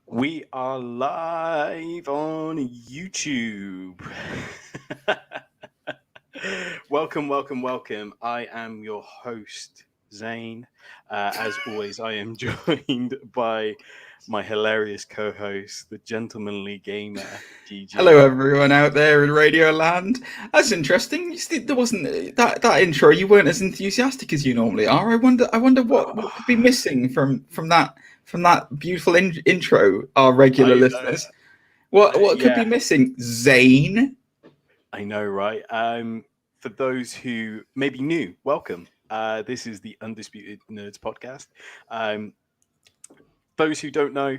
We are live on YouTube. Welcome. I am your host, Zane. As always, I am joined by my hilarious co-host, the gentlemanly gamer, GG. Hello, everyone out there in Radio Land. That's interesting. There wasn't that intro. You weren't as enthusiastic as you normally are. I wonder what could be missing from that beautiful intro. Our regular listeners, what could be missing? Zane. I know, right? For those who may be new, welcome. This is the Undisputed Nerds Podcast. Those who don't know,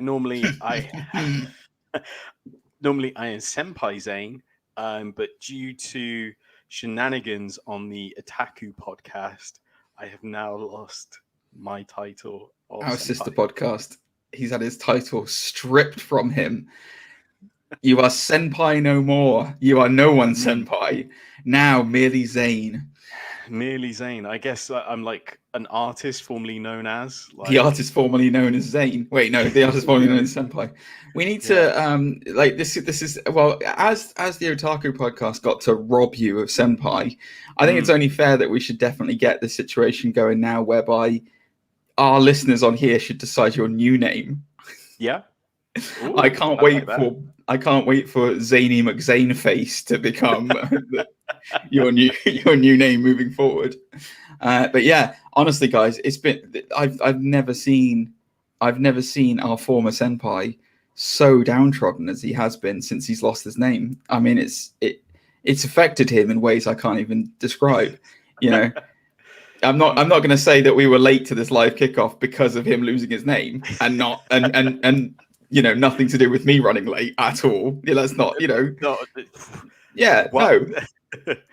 normally I am Senpai Zane, but due to shenanigans on the Otaku podcast, I have now lost my title. Our sister podcast. He's had his title stripped from him. You are Senpai no more. You are no one Senpai. Now merely Zane. Merely Zane. I guess I'm like an artist formerly known as the artist formerly known as Zane. Wait, no, the artist formerly known as Senpai. We need to this is well, as the Otaku podcast got to rob you of Senpai, I think it's only fair that we should definitely get the situation going now whereby our listeners on here should decide your new name. Yeah. Ooh, I can't wait for Zany McZaneface to become your new name moving forward. But yeah, honestly, guys, it's been I've never seen our former senpai so downtrodden as he has been since he's lost his name. I mean, it's affected him in ways I can't even describe. You know, I'm not going to say that we were late to this live kickoff because of him losing his name and not and you know, nothing to do with me running late at all. Yeah, that's not, you know. Yeah, no,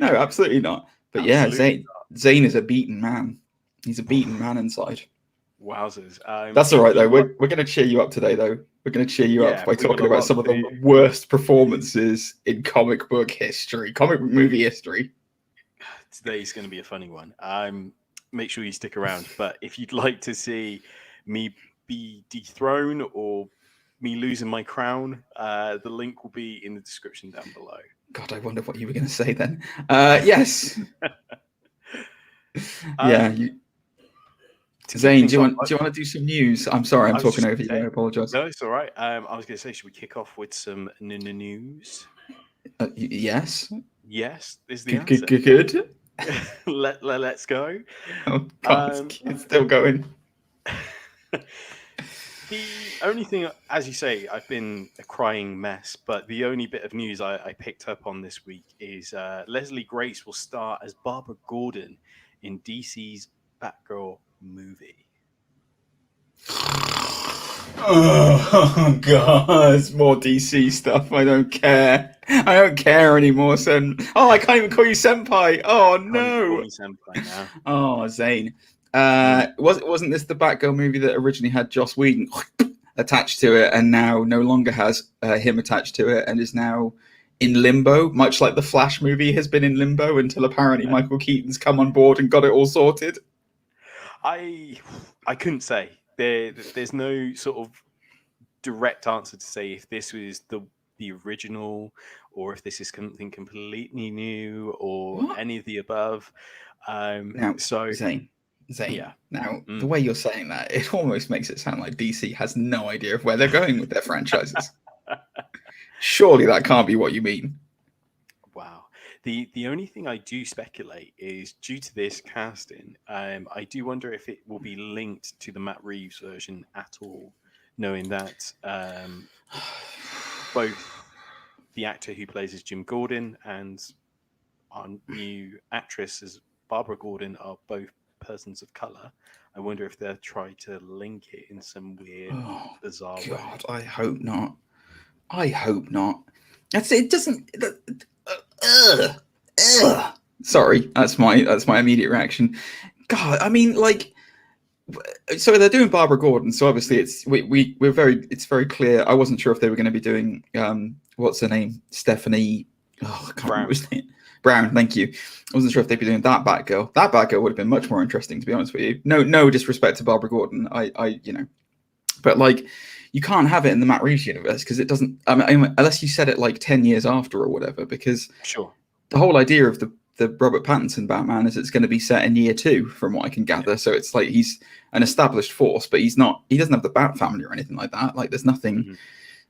absolutely not. But absolutely yeah, Zane is a beaten man. He's a beaten man inside. Wowzers. That's all right, though. We're going to cheer you up today, though. We're going to cheer you up by talking about some of the worst performances in comic book movie history. Today's going to be a funny one. Make sure you stick around. But if you'd like to see me be dethroned or me losing my crown, the link will be in the description down below. God, I wonder what you were going to say then. Yes. Zane, do you want to do some news? I'm sorry, I'm talking over you. I apologize. No, it's all right. I was going to say, should we kick off with some news? Yes. Yes, is the answer. Good. Let's go. Oh God, it's still going. The only thing, as you say, I've been a crying mess, but the only bit of news I picked up on this week is Leslie Grace will star as Barbara Gordon in DC's Batgirl movie. Oh God, it's more DC stuff. I don't care. I don't care anymore, Sen. Oh, I can't even call you Senpai. Oh no. Call me Senpai now. Oh, Zane. Wasn't this the Batgirl movie that originally had Joss Whedon attached to it and now no longer has him attached to it and is now in limbo, much like the Flash movie has been in limbo until apparently Michael Keaton's come on board and got it all sorted? I couldn't say. There's no sort of direct answer to say if this was the original or if this is something completely new or any of the above. Zane. Yeah. Now, the way you're saying that, it almost makes it sound like DC has no idea of where they're going with their franchises. Surely that can't be what you mean. Wow. The only thing I do speculate is due to this casting, I do wonder if it will be linked to the Matt Reeves version at all, knowing that both the actor who plays as Jim Gordon and our new actress as Barbara Gordon are both persons of color. I wonder if they'll try to link it in some weird, bizarre way. God, I hope not. It doesn't. Sorry, that's my immediate reaction. God, I mean, like, so they're doing Barbara Gordon. So obviously, it's very clear. I wasn't sure if they were going to be doing what's her name, Stephanie. Oh, I can't remember his name. Brown, thank you. I wasn't sure if they'd be doing that Batgirl. That Batgirl would have been much more interesting, to be honest with you. No disrespect to Barbara Gordon. I But like, you can't have it in the Matt Reeves universe because it doesn't. I mean, unless you said it like 10 years after or whatever. Because Sure. the whole idea of the Robert Pattinson Batman is it's going to be set in year 2, from what I can gather. So it's like he's an established force, but he's not. He doesn't have the Bat family or anything like that. Like, there's nothing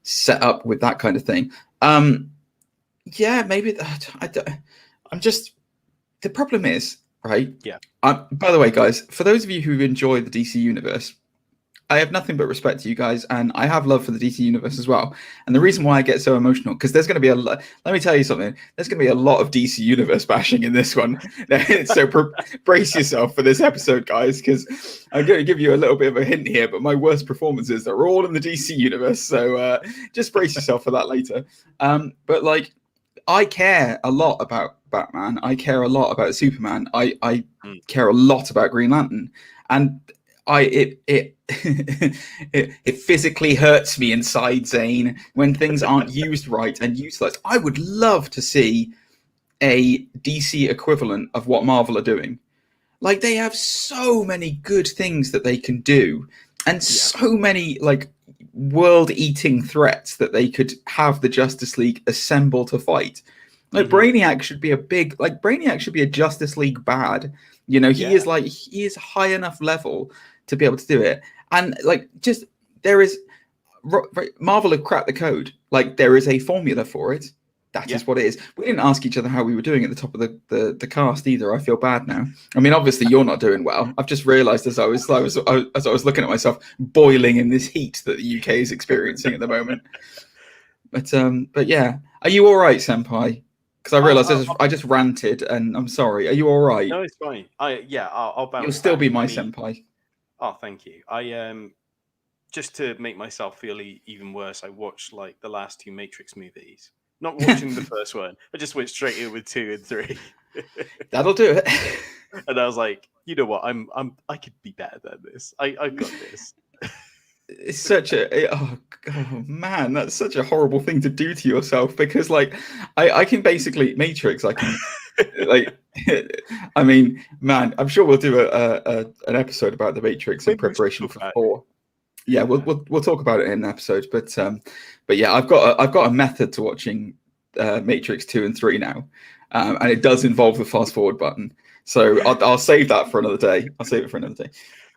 set up with that kind of thing. Yeah, maybe. I'm just. The problem is, right? Yeah. By the way, guys, for those of you who enjoy the DC universe, I have nothing but respect to you guys, and I have love for the DC universe as well. And the reason why I get so emotional, because there's going to be let me tell you something. There's going to be a lot of DC universe bashing in this one. So brace yourself for this episode, guys, because I'm going to give you a little bit of a hint here. But my worst performances are all in the DC universe, so just brace yourself for that later. But like, I care a lot about Batman. I care a lot about Superman. I care a lot about Green Lantern, and it physically hurts me inside, Zane, when things aren't used right and useless. I would love to see a DC equivalent of what Marvel are doing. Like, they have so many good things that they can do, and so many like world-eating threats that they could have the Justice League assemble to fight. Like, Brainiac should be Brainiac should be a Justice League bad. You know, he is high enough level to be able to do it. And like, just Marvel have cracked the code. Like, there is a formula for it. That is what it is. We didn't ask each other how we were doing at the top of the cast either. I feel bad now. I mean, obviously you're not doing well. I've just realised as I was looking at myself boiling in this heat that the UK is experiencing at the moment. But yeah, are you all right, Senpai? Because I realised I just ranted, and I'm sorry. Are you all right? No, it's fine. I'll bounce. You'll still back. be my senpai. Oh, thank you. Just to make myself feel even worse, I watched like the last 2 Matrix movies. Not watching the first one. I just went straight in with 2 and 3. That'll do it. And I was like, you know what? I could be better than this. I got this. It's such oh man, that's such a horrible thing to do to yourself, because like I can basically Matrix. I can like. I mean, man, I'm sure we'll do an episode about the Matrix in preparation for 4. Yeah, we'll talk about it in an episode. But yeah, I've got a method to watching Matrix 2 and 3 now, and it does involve the fast forward button. So I'll save that for another day. I'll save it for another day.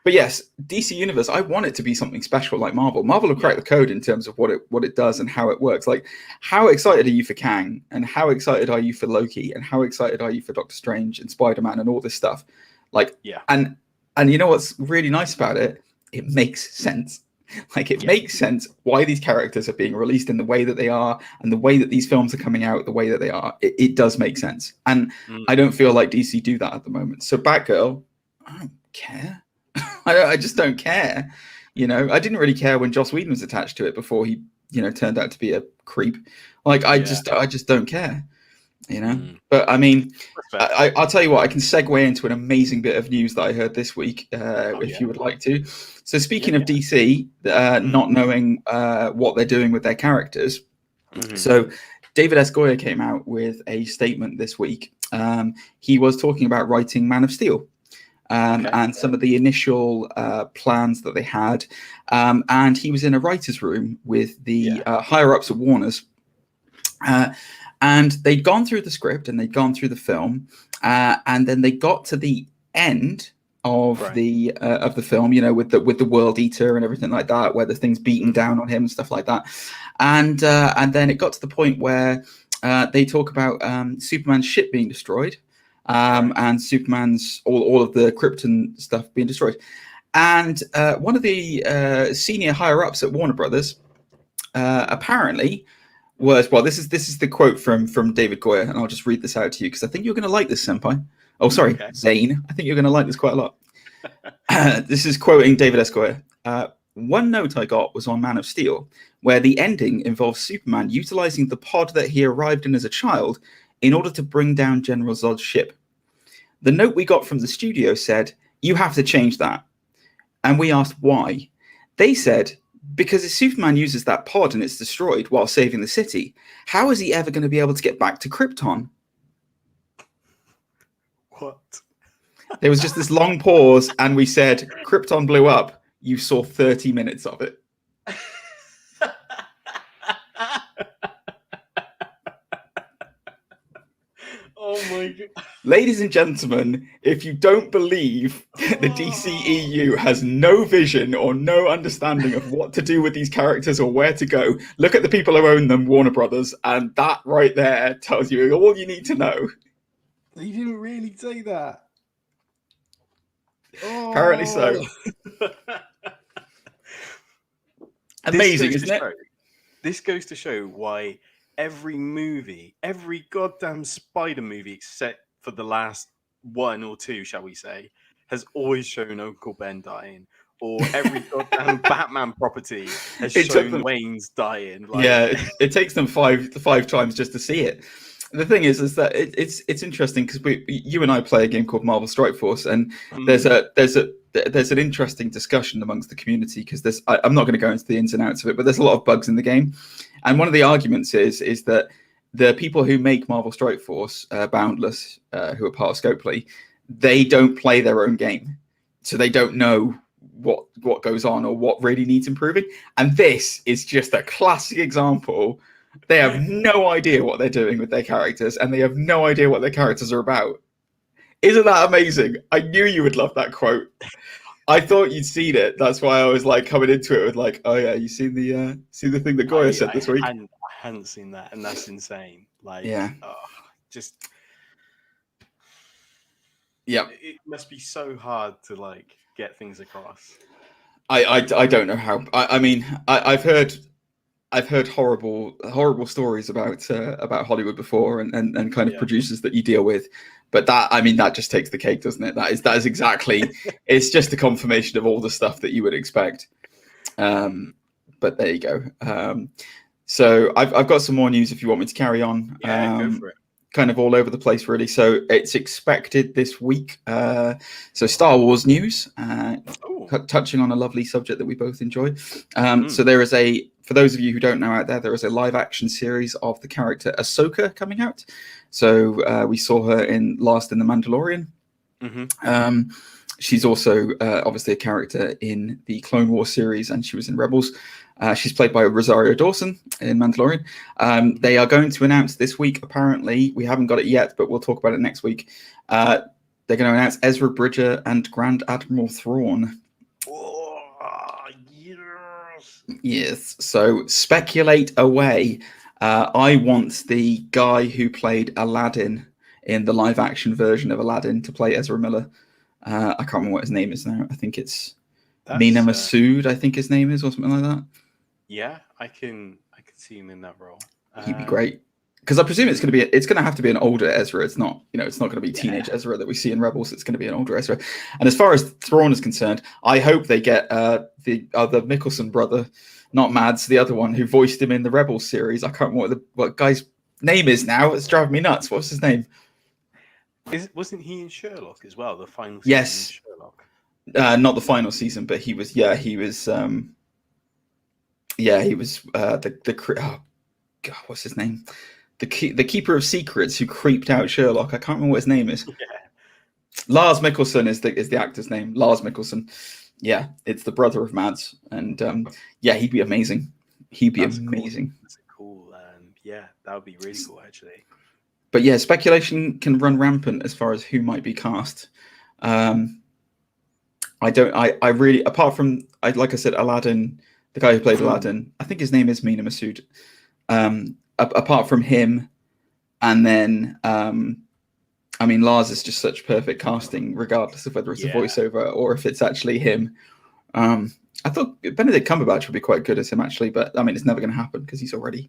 But yes, DC Universe, I want it to be something special like Marvel. Marvel have cracked the code in terms of what it does and how it works. Like, how excited are you for Kang? And how excited are you for Loki? And how excited are you for Doctor Strange and Spider-Man and all this stuff? Like, and you know what's really nice about it? It makes sense. Like, it makes sense why these characters are being released in the way that they are, and the way that these films are coming out the way that they are. It does make sense. And I don't feel like DC do that at the moment. So Batgirl, I don't care. I just don't care. You know, I didn't really care when Joss Whedon was attached to it before he, you know, turned out to be a creep. Like, I just don't care. You know, but I mean, I'll tell you what, I can segue into an amazing bit of news that I heard this week, if you would like to. So speaking of DC, not knowing what they're doing with their characters, so David S. Goyer came out with a statement this week. He was talking about writing Man of Steel. And some of the initial plans that they had. And he was in a writer's room with the higher-ups at Warner's. And they'd gone through the script and they'd gone through the film. And then they got to the end of the film, you know, with the World Eater and everything like that, where the thing's beating down on him and stuff like that. And then it got to the point where they talk about Superman's ship being destroyed. And Superman's all of the Krypton stuff being destroyed, and one of the senior higher ups at Warner Brothers apparently was this is the quote from David Goyer, and I'll just read this out to you because I think you're going to like this, Senpai. Oh, sorry, Zane. I think you're going to like this quite a lot. This is quoting David S. Goyer. One note I got was on Man of Steel, where the ending involves Superman utilizing the pod that he arrived in as a child in order to bring down General Zod's ship. The note we got from the studio said, "You have to change that." And we asked why. They said, because if Superman uses that pod and it's destroyed while saving the city, how is he ever going to be able to get back to Krypton? What? There was just this long pause, and we said, Krypton blew up. You saw 30 minutes of it. my god. Ladies and gentlemen, if you don't believe the DCEU has no vision or no understanding of what to do with these characters or where to go, look at the people who own them, Warner Brothers, and that right there tells you all you need to know. You didn't really say that. Apparently so. Amazing, isn't it? This goes to show why every goddamn Spider movie, except for the last one or two, shall we say, has always shown Uncle Ben dying. Or every goddamn Batman property has shown Wayne's dying. Like... Yeah, it takes them five times just to see it. The thing is that it's interesting because you and I play a game called Marvel Strike Force, and there's an interesting discussion amongst the community because I'm not going to go into the ins and outs of it, but there's a lot of bugs in the game, and one of the arguments is that the people who make Marvel Strike Force, Boundless, who are part of Scopely, they don't play their own game, so they don't know what goes on or what really needs improving, and this is just a classic example. They have no idea what they're doing with their characters, and they have no idea what their characters are about. Isn't that amazing? I knew you would love that quote. I thought you'd seen it. That's why I was like coming into it with like, oh yeah, you seen the thing that Goya said this week? I hadn't seen that, and that's insane. Like, yeah, it must be so hard to like get things across. I don't know how. I mean, I've heard horrible stories about Hollywood before and kind of producers that you deal with, but that just takes the cake, doesn't it? That is exactly it's just a confirmation of all the stuff that you would expect. But there you go. So I've got some more news if you want me to carry on. Go for it. Kind of all over the place, really. So it's expected this week. So Star Wars news, touching on a lovely subject that we both enjoy. So there is for those of you who don't know out there is a live action series of the character Ahsoka coming out. So we saw her last in The Mandalorian. She's also obviously a character in the Clone Wars series, and she was in Rebels. She's played by Rosario Dawson in Mandalorian. They are going to announce this week, apparently. We haven't got it yet, but we'll talk about it next week. They're going to announce Ezra Bridger and Grand Admiral Thrawn. Oh, yes. Yes, so speculate away. I want the guy who played Aladdin in the live-action version of Aladdin to play Ezra Miller. I can't remember what his name is now. I think it's Mina Masood, I think his name is, or something like that. Yeah, I can see him in that role. He'd be great. Because I presume it's going to have to be an older Ezra. It's not going to be teenage Ezra that we see in Rebels. It's going to be an older Ezra. And as far as Thrawn is concerned, I hope they get the other Mikkelsen brother, not Mads, the other one who voiced him in the Rebels series. I can't remember what guy's name is now. It's driving me nuts. What's his name? Wasn't he in Sherlock as well? The final season yes. in Sherlock. Not the final season, but he was. What's his name? The keeper of secrets who creeped out Sherlock. I can't remember what his name is. Lars Mikkelsen is the actor's name. Lars Mikkelsen. Yeah, it's the brother of Mads, and he'd be amazing. That's amazing. Cool. That's cool. That would be really cool, actually. But yeah, speculation can run rampant as far as who might be cast. I really, apart from, like I said, Aladdin, the guy who played Aladdin, I think his name is Mina Masood. Apart from him, and then, Lars is just such perfect casting, regardless of whether it's a voiceover or if it's actually him. I thought Benedict Cumberbatch would be quite good as him, actually, but it's never going to happen because he's already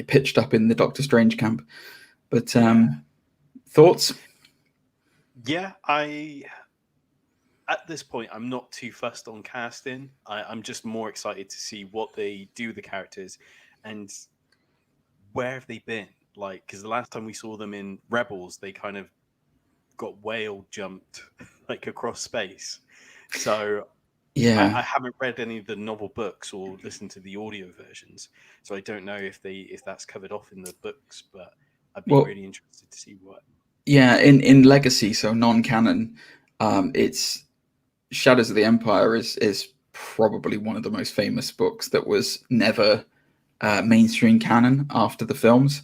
pitched up in the Doctor Strange camp. But thoughts? Yeah, at this point, I'm not too fussed on casting. I'm just more excited to see what they do with the characters and where have they been. Like, because the last time we saw them in Rebels, they kind of got whale jumped like across space. So I haven't read any of the novel books or listened to the audio versions, so I don't know if that's covered off in the books. But I'd be really interested to see what. Yeah, in Legacy, so non-canon, it's Shadows of the Empire is probably one of the most famous books that was never mainstream canon after the films.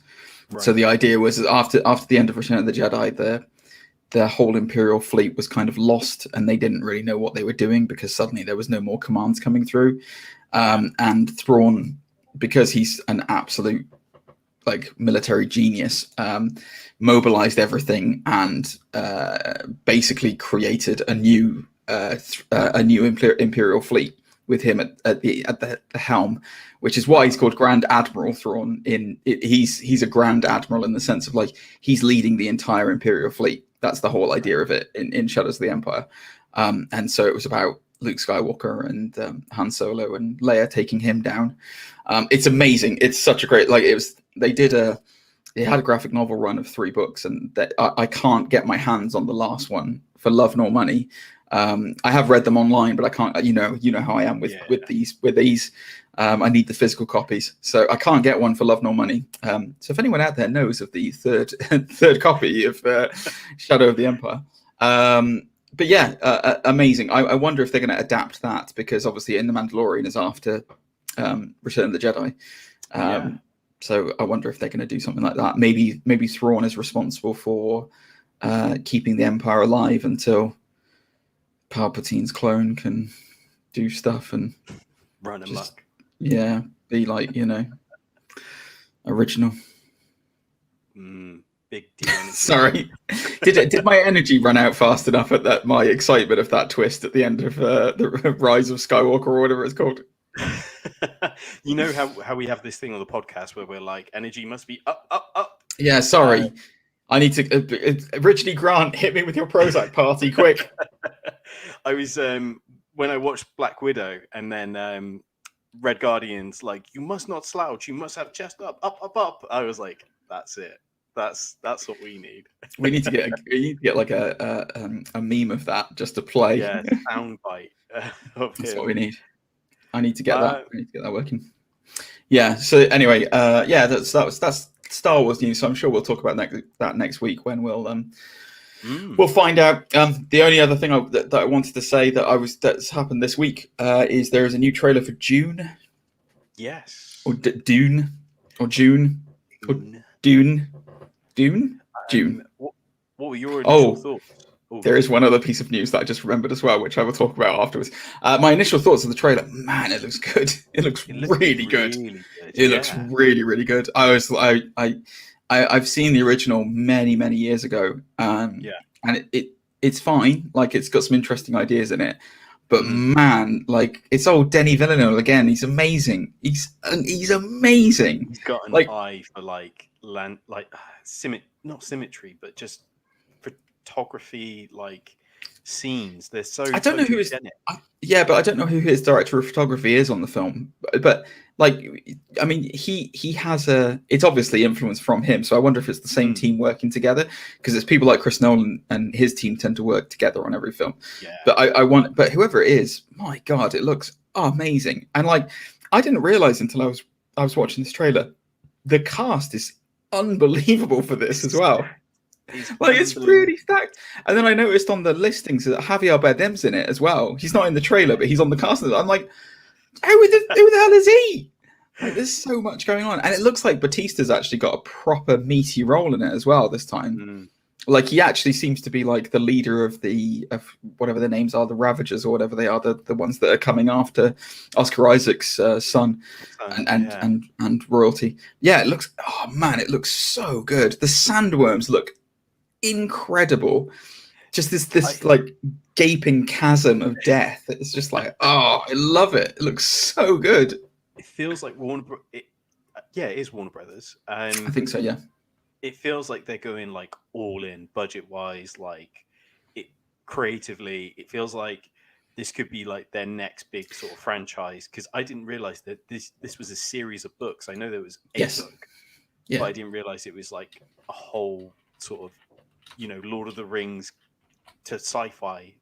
So the idea was that after the end of Return of the Jedi, the whole Imperial fleet was kind of lost, and they didn't really know what they were doing because suddenly there was no more commands coming through. And Thrawn, because he's an absolute like military genius, mobilized everything and basically created a new Imperial fleet with him at the helm, which is why he's called Grand Admiral Thrawn. He's a Grand Admiral in the sense of like he's leading the entire Imperial fleet. That's the whole idea of it in Shadows of the Empire. And so it was about Luke Skywalker and Han Solo and Leia taking him down. It's amazing. It's such a great, like they had a graphic novel run of 3 books, and I can't get my hands on the last one for love nor money. I have read them online, but I can't, you know how I am with these. I need the physical copies, so I can't get one for love nor money. So if anyone out there knows of the third copy of Shadow of the Empire, but yeah, amazing. I wonder if they're going to adapt that, because obviously in The Mandalorian is after Return of the Jedi. So I wonder if they're going to do something like that. Maybe Thrawn is responsible for keeping the Empire alive until Palpatine's clone can do stuff and run amok. Yeah, be like, original. Big D. Sorry, did my energy run out fast enough at that? My excitement of that twist at the end of the Rise of Skywalker or whatever it's called. You know how we have this thing on the podcast where we're like, energy must be up, up, up. Yeah, sorry. I need to. Originally, Grant, hit me with your Prozac party, quick. I was when I watched Black Widow and then Red Guardian's like, you must not slouch, you must have chest up, up, up, up. I was like, that's it. That's what we need. We need to get like a meme of that just to play. Yeah, soundbite. That's what we need. I need to get that. I need to get that working. Yeah. So anyway, that's Star Wars news. So I'm sure we'll talk about that next week when we'll find out. The only other thing that I wanted to say that's happened this week is there is a new trailer for June. Yes. Or Dune. Or June. Or Dune. June. What were your initial thoughts? There is one other piece of news that I just remembered as well, which I will talk about afterwards. My initial thoughts of the trailer, man, it looks good. It looks really good. It looks really, really good. I've seen the original many, many years ago, and it's fine. Like, it's got some interesting ideas in it, but man, like, it's old Denis Villeneuve again. He's amazing. He's amazing. He's got an eye for not symmetry, but just photography, like scenes. They're so. I don't know who his. But I don't know who his director of photography is on the film. But like, I mean, he has it's obviously influenced from him. So I wonder if it's the same team working together, because it's people like Chris Nolan and his team tend to work together on every film. Yeah. But but whoever it is, my God, it looks amazing. And like, I didn't realize until I was watching this trailer, the cast is unbelievable for this as well. It's really stacked. And then I noticed on the listings that Javier Bardem's in it as well. He's not in the trailer, but he's on the cast. I'm like, who the hell is he? Like, there's so much going on, and it looks like Batista's actually got a proper meaty role in it as well this time. Like, he actually seems to be like the leader of whatever their names are, the Ravagers or whatever they are, the ones that are coming after Oscar Isaac's son and royalty. Yeah, it looks so good. The sandworms look incredible. Just this like gaping chasm of death. It's just like, I love it. It looks so good. It feels like it is Warner Brothers. I think so, yeah. It feels like they're going like all in budget wise, like it creatively. It feels like this could be like their next big sort of franchise, because I didn't realize that this was a series of books. I know there was a book, but I didn't realize it was like a whole sort of, Lord of the Rings to sci-fi,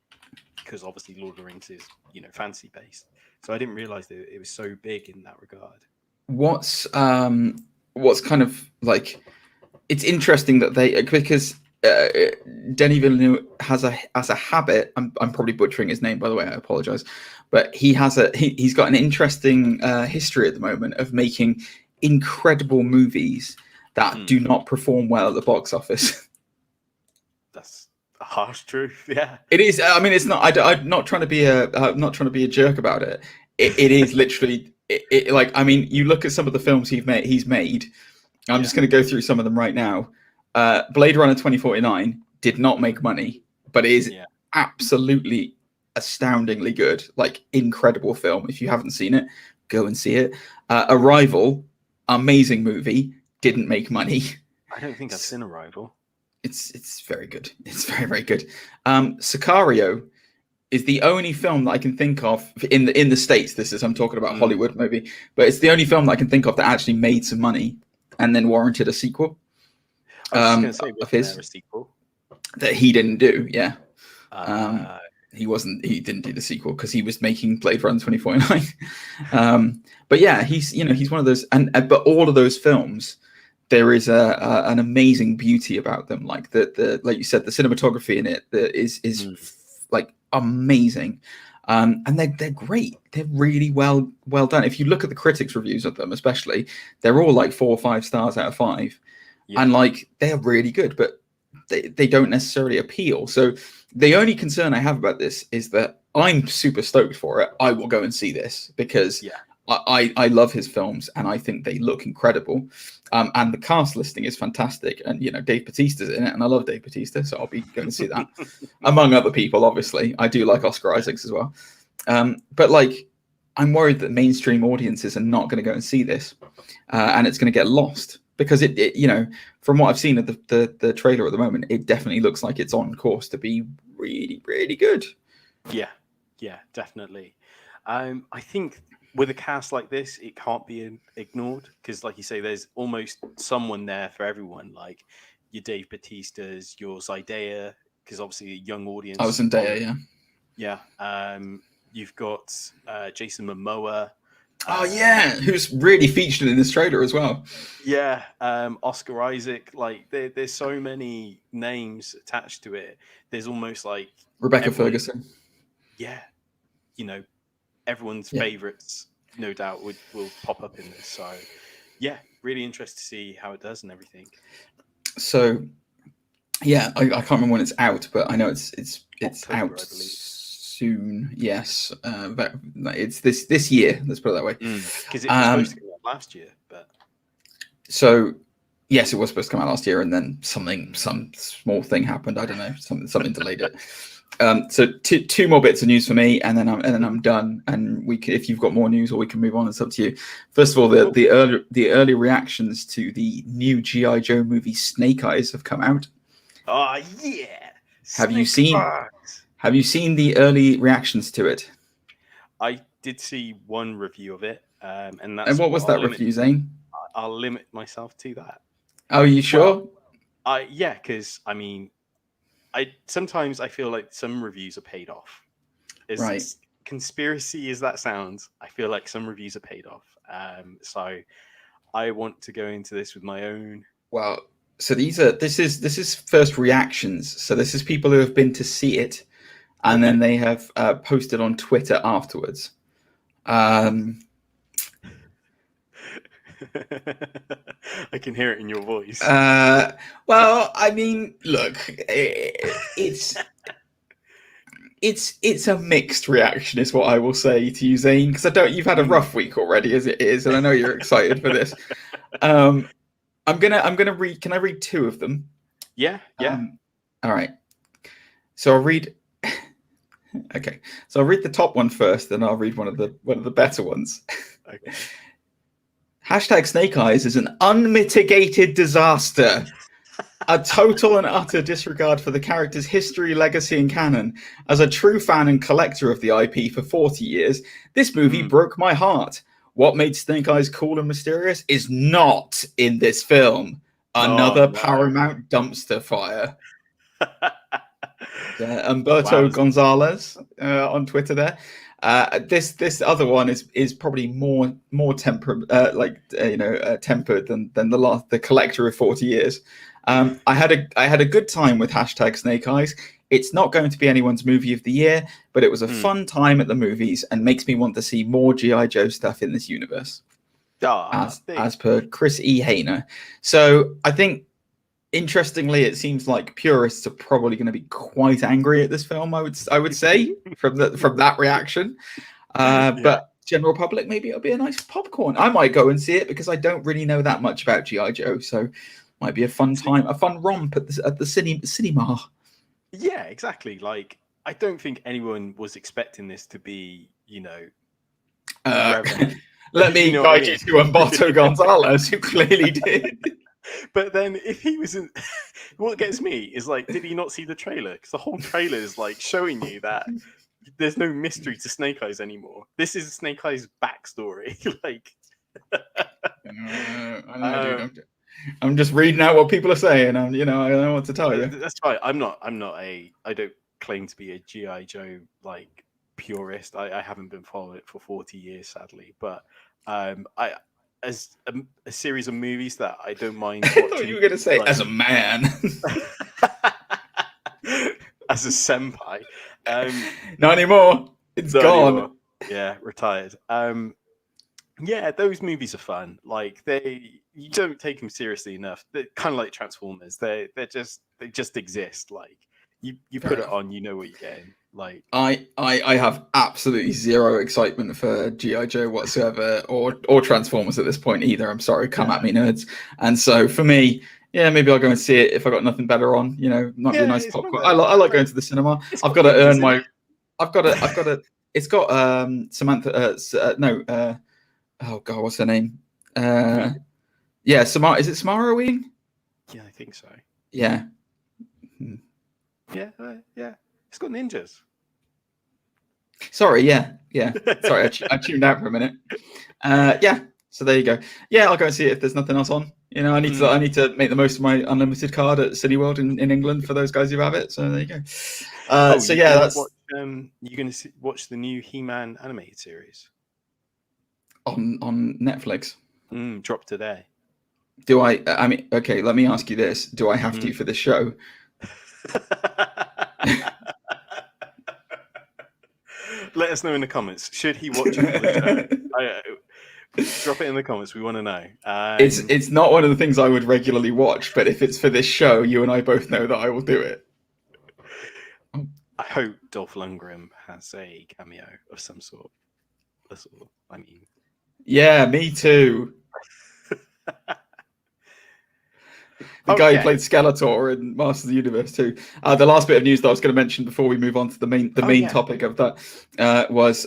because obviously Lord of the Rings is, fantasy based. So I didn't realize that it was so big in that regard. What's kind of like, it's interesting that because Denis Villeneuve has a habit. I'm probably butchering his name, by the way. I apologize, but he's got an interesting history at the moment of making incredible movies that do not perform well at the box office. That's a harsh truth. Yeah, it is. I mean, it's not. I'm not trying to be a jerk about it. It is literally. Like, I mean, you look at some of the films he's made. I'm just going to go through some of them right now. Blade Runner 2049 did not make money, but it is absolutely astoundingly good. Like, incredible film. If you haven't seen it, go and see it. Arrival, amazing movie, didn't make money. I don't think I've seen Arrival. It's very good. It's very, very good. Sicario is the only film that I can think of in the States. I'm talking about Hollywood maybe, but it's the only film that I can think of that actually made some money and then warranted a sequel. I was going to say, a sequel that he didn't do. Yeah. He didn't do the sequel because he was making Blade Runner 2049. But yeah, he's one of those, but all of those films, there is an amazing beauty about them. Like the like you said, the cinematography in it is like amazing. And they're great. They're really well done. If you look at the critics' reviews of them, especially, they're all like 4 or 5 stars out of 5. Yeah. And like, they're really good, but they don't necessarily appeal. So the only concern I have about this is that I'm super stoked for it. I will go and see this because I love his films and I think they look incredible. And the cast listing is fantastic. And, Dave Bautista's in it and I love Dave Bautista. So I'll be going to see that among other people, obviously. I do like Oscar Isaacs as well. But like, I'm worried that mainstream audiences are not going to go and see this and it's going to get lost because it from what I've seen of the trailer at the moment, it definitely looks like it's on course to be really, really good. Yeah, definitely. I think with a cast like this, it can't be ignored because, like you say, there's almost someone there for everyone. Like your Dave Bautistas, your Zendaya, because obviously a young audience. I was Zendaya, yeah. You've got Jason Momoa. Oh yeah, who's really featured in this trailer as well. Yeah, Oscar Isaac. Like there's so many names attached to it. There's almost like Rebecca Ferguson. Yeah, everyone's favorites, no doubt, will pop up in this. So yeah, really interested to see how it does and everything. So yeah, I can't remember when it's out, but I know it's October, out soon. Yes, but it's this year. Let's put it that way. Because it was supposed to come out last year, but so yes, it was supposed to come out last year, and then some small thing happened. I don't know, something delayed it. So two more bits of news for me, and then I'm done. And if you've got more news, or we can move on. It's up to you. First of all, the early reactions to the new G.I. Joe movie Snake Eyes have come out. Oh yeah! Have you seen the early reactions to it? I did see one review of it, and what was that review, Zane? I'll limit myself to that. Oh, are you sure? Well, because I mean, sometimes I feel like some reviews are paid off. As conspiracy as that sounds, I feel like some reviews are paid off. So I want to go into this with my own. Well, so this is first reactions. So this is people who have been to see it, and then they have posted on Twitter afterwards. I can hear it in your voice. Well, I mean, look, it's a mixed reaction, is what I will say to you, Zane, because you've had a rough week already, as it is, and I know you're excited for this. I'm gonna read. Can I read 2 of them? Yeah. All right. So I'll read. Okay. So I'll read the top one first, then I'll read one of the better ones. Okay. Hashtag Snake Eyes is an unmitigated disaster. A total and utter disregard for the character's history, legacy, and canon. As a true fan and collector of the IP for 40 years, this movie broke my heart. What made Snake Eyes cool and mysterious is not in this film. Another Paramount dumpster fire. Umberto Gonzalez on Twitter there. This other one is probably more tempered than the collector of 40 years. I had a good time with hashtag Snake Eyes. It's not going to be anyone's movie of the year, but it was a fun time at the movies and makes me want to see more G.I. Joe stuff in this universe. as per Chris E. Hayner. So I think, interestingly, it seems like purists are probably going to be quite angry at this film. I would say from that reaction. But general public, maybe it'll be a nice popcorn. I might go and see it because I don't really know that much about G.I. Joe, so might be a fun time, a fun romp at the cinema. Yeah, exactly. Like, I don't think anyone was expecting this to be, let me guide you to Humberto Gonzalez, who clearly did. But then, if he was in, what gets me is like, did he not see the trailer? Because the whole trailer is like showing you that there's no mystery to Snake Eyes anymore. This is Snake Eyes' backstory. Like, I know, dude. I'm just reading out what people are saying. I don't know what to tell you. That's fine. I don't claim to be a G.I. Joe like purist. I haven't been following it for 40 years, sadly. But as a series of movies that I don't mind watching. You were going to say, like, as a man. As a senpai. Not anymore. It's gone. Anymore. Yeah, retired. Yeah, those movies are fun. Like, you don't take them seriously enough. They're kind of like Transformers. They just exist. Like, you put it on, you know what you're getting. Like, I have absolutely zero excitement for G.I. Joe whatsoever, or Transformers at this point either. I'm sorry, come at me, nerds. And so for me, yeah, maybe I'll go and see it if I got nothing better on. Might be a nice popcorn. I like going to the cinema. I've got to earn my. I've got to. It's got Samantha. Oh God, what's her name? Yeah, Samara. Is it Samara Weaving? Yeah, I think so. Yeah. Yeah. It's got ninjas. Sorry, yeah. Sorry, I tuned out for a minute. Yeah. So there you go. Yeah, I'll go and see it if there's nothing else on. I need to make the most of my unlimited card at Cineworld in England for those guys who have it. So there you go. So yeah, that's. You're going to watch the new He-Man animated series on Netflix. Dropped today. Do I? I mean, okay. Let me ask you this: do I have to for this show? Let us know in the comments. Should he watch it for the show? Drop it in the comments. We want to know. It's not one of the things I would regularly watch, but if it's for this show, you and I both know that I will do it. I hope Dolph Lundgren has a cameo of some sort. That's all I mean. Yeah, me too. The guy who played Skeletor in Masters of the Universe too. The last bit of news that I was going to mention before we move on to the main topic of that was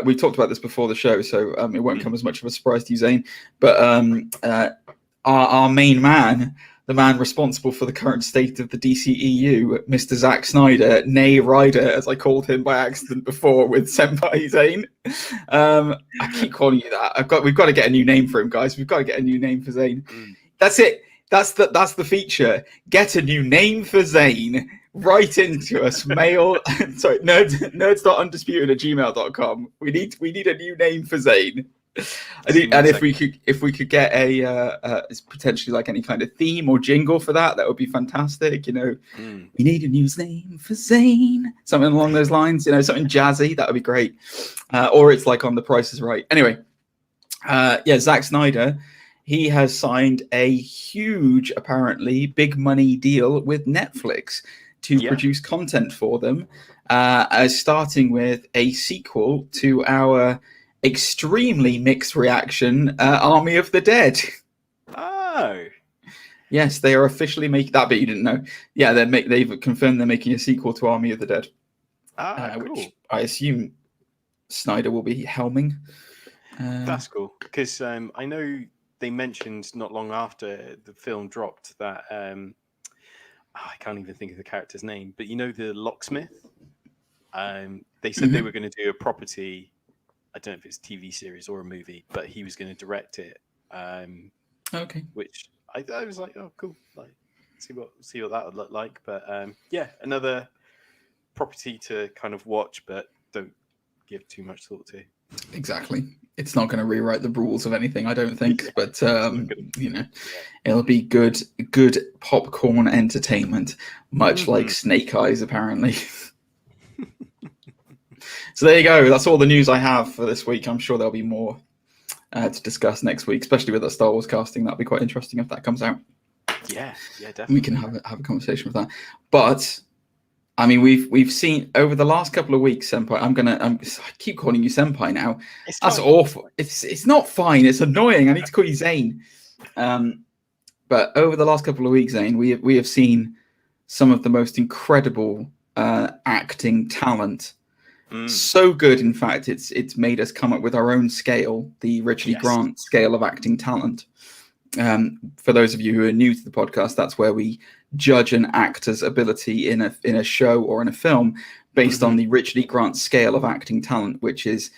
we talked about this before the show, so it won't come as much of a surprise to you, Zane. But our main man, the man responsible for the current state of the DCEU, Mr. Zack Snyder, nay Ryder, as I called him by accident before with Senpai Zane. I keep calling you that. We've got to get a new name for him, guys. We've got to get a new name for Zane. That's it. That's the feature. Get a new name for Zane. Write into us. Mail. Sorry, nerds.undisputed@gmail.com. We need a new name for Zane. And if we could get a potentially like any kind of theme or jingle for that would be fantastic. We need a new name for Zane. Something along those lines. Something jazzy. That would be great. Or it's like on The Price is Right. Anyway, Zack Snyder. He has signed a huge, apparently, big money deal with Netflix to produce content for them, starting with a sequel to our extremely mixed reaction, Army of the Dead. Oh. Yes, they are officially making that bit you didn't know. Yeah, they've confirmed they're making a sequel to Army of the Dead. Cool. Which I assume Snyder will be helming. That's cool, because I know they mentioned not long after the film dropped that I can't even think of the character's name, but the locksmith. They said they were going to do a property. I don't know if it's a TV series or a movie, but he was going to direct it. Okay. Which I was like, oh, cool. Like, see what that would look like. But another property to kind of watch, but don't give too much thought to. Exactly. It's not going to rewrite the rules of anything, I don't think. But it'll be good popcorn entertainment, much like Snake Eyes, apparently. So there you go. That's all the news I have for this week. I'm sure there'll be more to discuss next week, especially with the Star Wars casting. That'll be quite interesting if that comes out. Yeah, definitely. We can have a conversation with that. But I mean, we've seen over the last couple of weeks, Senpai. I keep calling you Senpai now. That's awful. It's not fine. It's annoying. I need to call you Zane. But over the last couple of weeks, Zane, we have seen some of the most incredible acting talent. So good, in fact, it's made us come up with our own scale, the Richard E. Grant scale of acting talent. For those of you who are new to the podcast, that's where we judge an actor's ability in a show or in a film based on the Richard E. Grant scale of acting talent, which is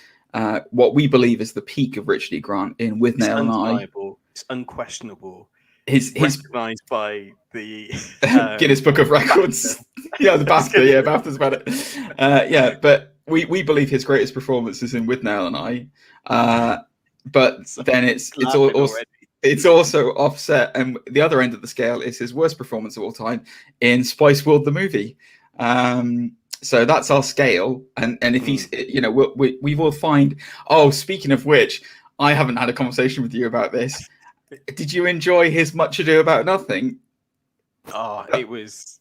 what we believe is the peak of Richard E. Grant in Withnail and I. It's unquestionable. His recognized by the Guinness Book of Records. Yeah, the BAFTA. Yeah, BAFTA's about it. But we believe his greatest performance is in Withnail and I. But then it's also offset, and the other end of the scale is his worst performance of all time in Spice World the movie. So that's our scale, and if he's, we will find. Oh, speaking of which, I haven't had a conversation with you about this. Did you enjoy his Much Ado About Nothing? Oh, it was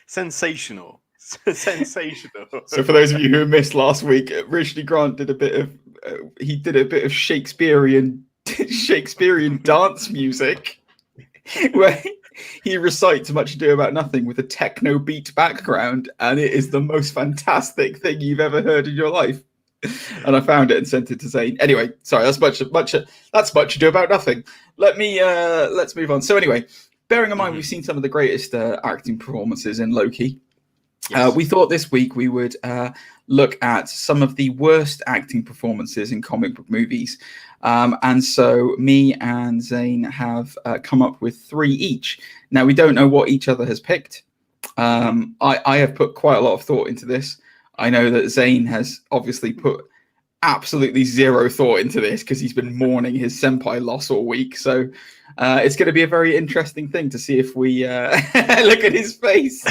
sensational. Sensational. So for those of you who missed last week, Richard E. Grant did a bit of Shakespearean dance music where he recites Much Ado About Nothing with a techno beat background, and it is the most fantastic thing you've ever heard in your life. And I found it and sent it to Zane. Anyway, sorry, that's Much Ado About Nothing. Let's move on. So anyway, bearing in mind we've seen some of the greatest acting performances in Loki. Yes. We thought this week we would look at some of the worst acting performances in comic book movies. And so me and Zane have come up with 3 each. Now, we don't know what each other has picked. I have put quite a lot of thought into this. I know that Zane has obviously put absolutely zero thought into this because he's been mourning his senpai loss all week. So it's going to be a very interesting thing to see if we look at his face.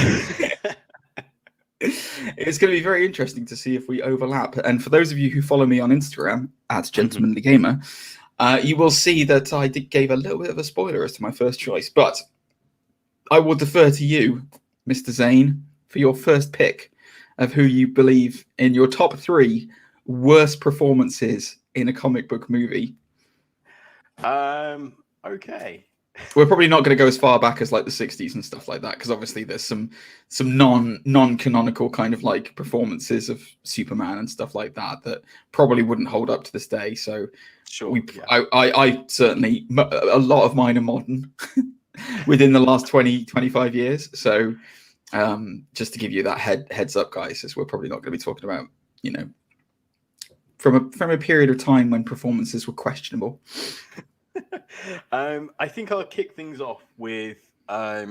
It's going to be very interesting to see if we overlap. And for those of you who follow me on Instagram at Gentlemanly Gamer, you will see that I gave a little bit of a spoiler as to my first choice. But I will defer to you, Mr. Zane, for your first pick of who you believe in your top 3 worst performances in a comic book movie. Okay. We're probably not going to go as far back as like the 60s and stuff like that, because obviously there's some non-canonical kind of like performances of Superman and stuff like that probably wouldn't hold up to this day. So sure, I certainly, a lot of mine are modern within the last 25 years. So just to give you that heads up, guys, as we're probably not going to be talking about, from a period of time when performances were questionable. I think I'll kick things off with a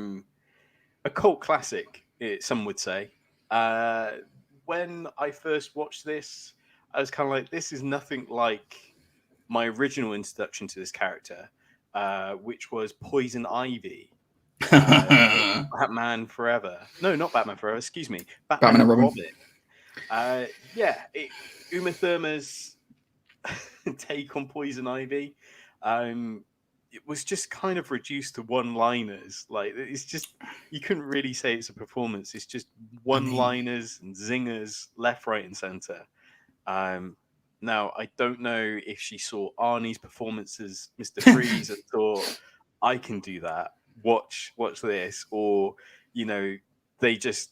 cult classic, some would say. When I first watched this, I was kind of like, this is nothing like my original introduction to this character, which was Poison Ivy. Batman Forever. No, not Batman Forever, excuse me. Batman and Robin. Uma Thurman's take on Poison Ivy. It was just kind of reduced to one-liners. Like, it's just, you couldn't really say it's a performance. It's just one-liners and zingers left, right, and center. Now, I don't know if she saw Arnie's performance as Mr. Freeze and thought, I can do that. Watch this, or they just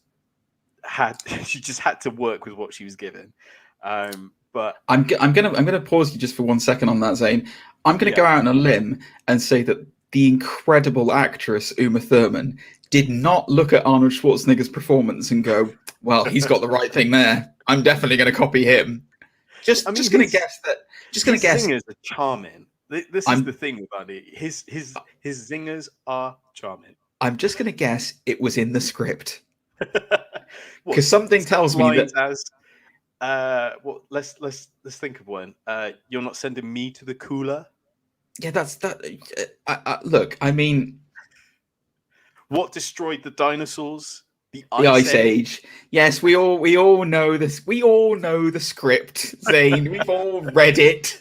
she just had to work with what she was given. But I'm gonna pause you just for 1 second on that, Zane. I'm gonna go out on a limb and say that the incredible actress Uma Thurman did not look at Arnold Schwarzenegger's performance and go, "Well, he's got the right thing there. I'm definitely gonna copy him." Just gonna guess that. Just gonna guess. Singers are charming. This is the thing about it. His zingers are charming. I'm just gonna guess it was in the script because something tells me that. Let's think of one. You're not sending me to the cooler. Yeah, that's that. Look, I mean, what destroyed the dinosaurs? The Ice Age. Yes, we all know this. We all know the script, Zane. We've all read it.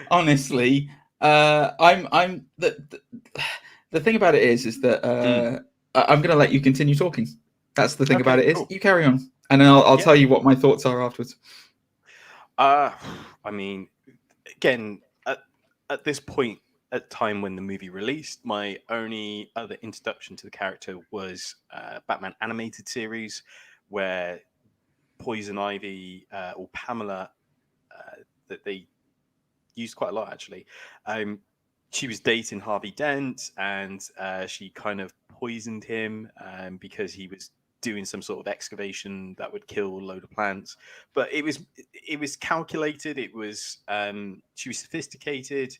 Honestly, I'm the thing about it is that I'm going to let you continue talking. That's the thing about it is cool. you carry on, and then I'll Yeah. tell you what my thoughts are afterwards. I mean, again, at this point, at the time when the movie released, my only other introduction to the character was Batman animated series, where Poison Ivy or Pamela, that they used quite a lot actually. She was dating Harvey Dent, and she kind of poisoned him because he was doing some sort of excavation that would kill a load of plants. But it was calculated. It was she was sophisticated,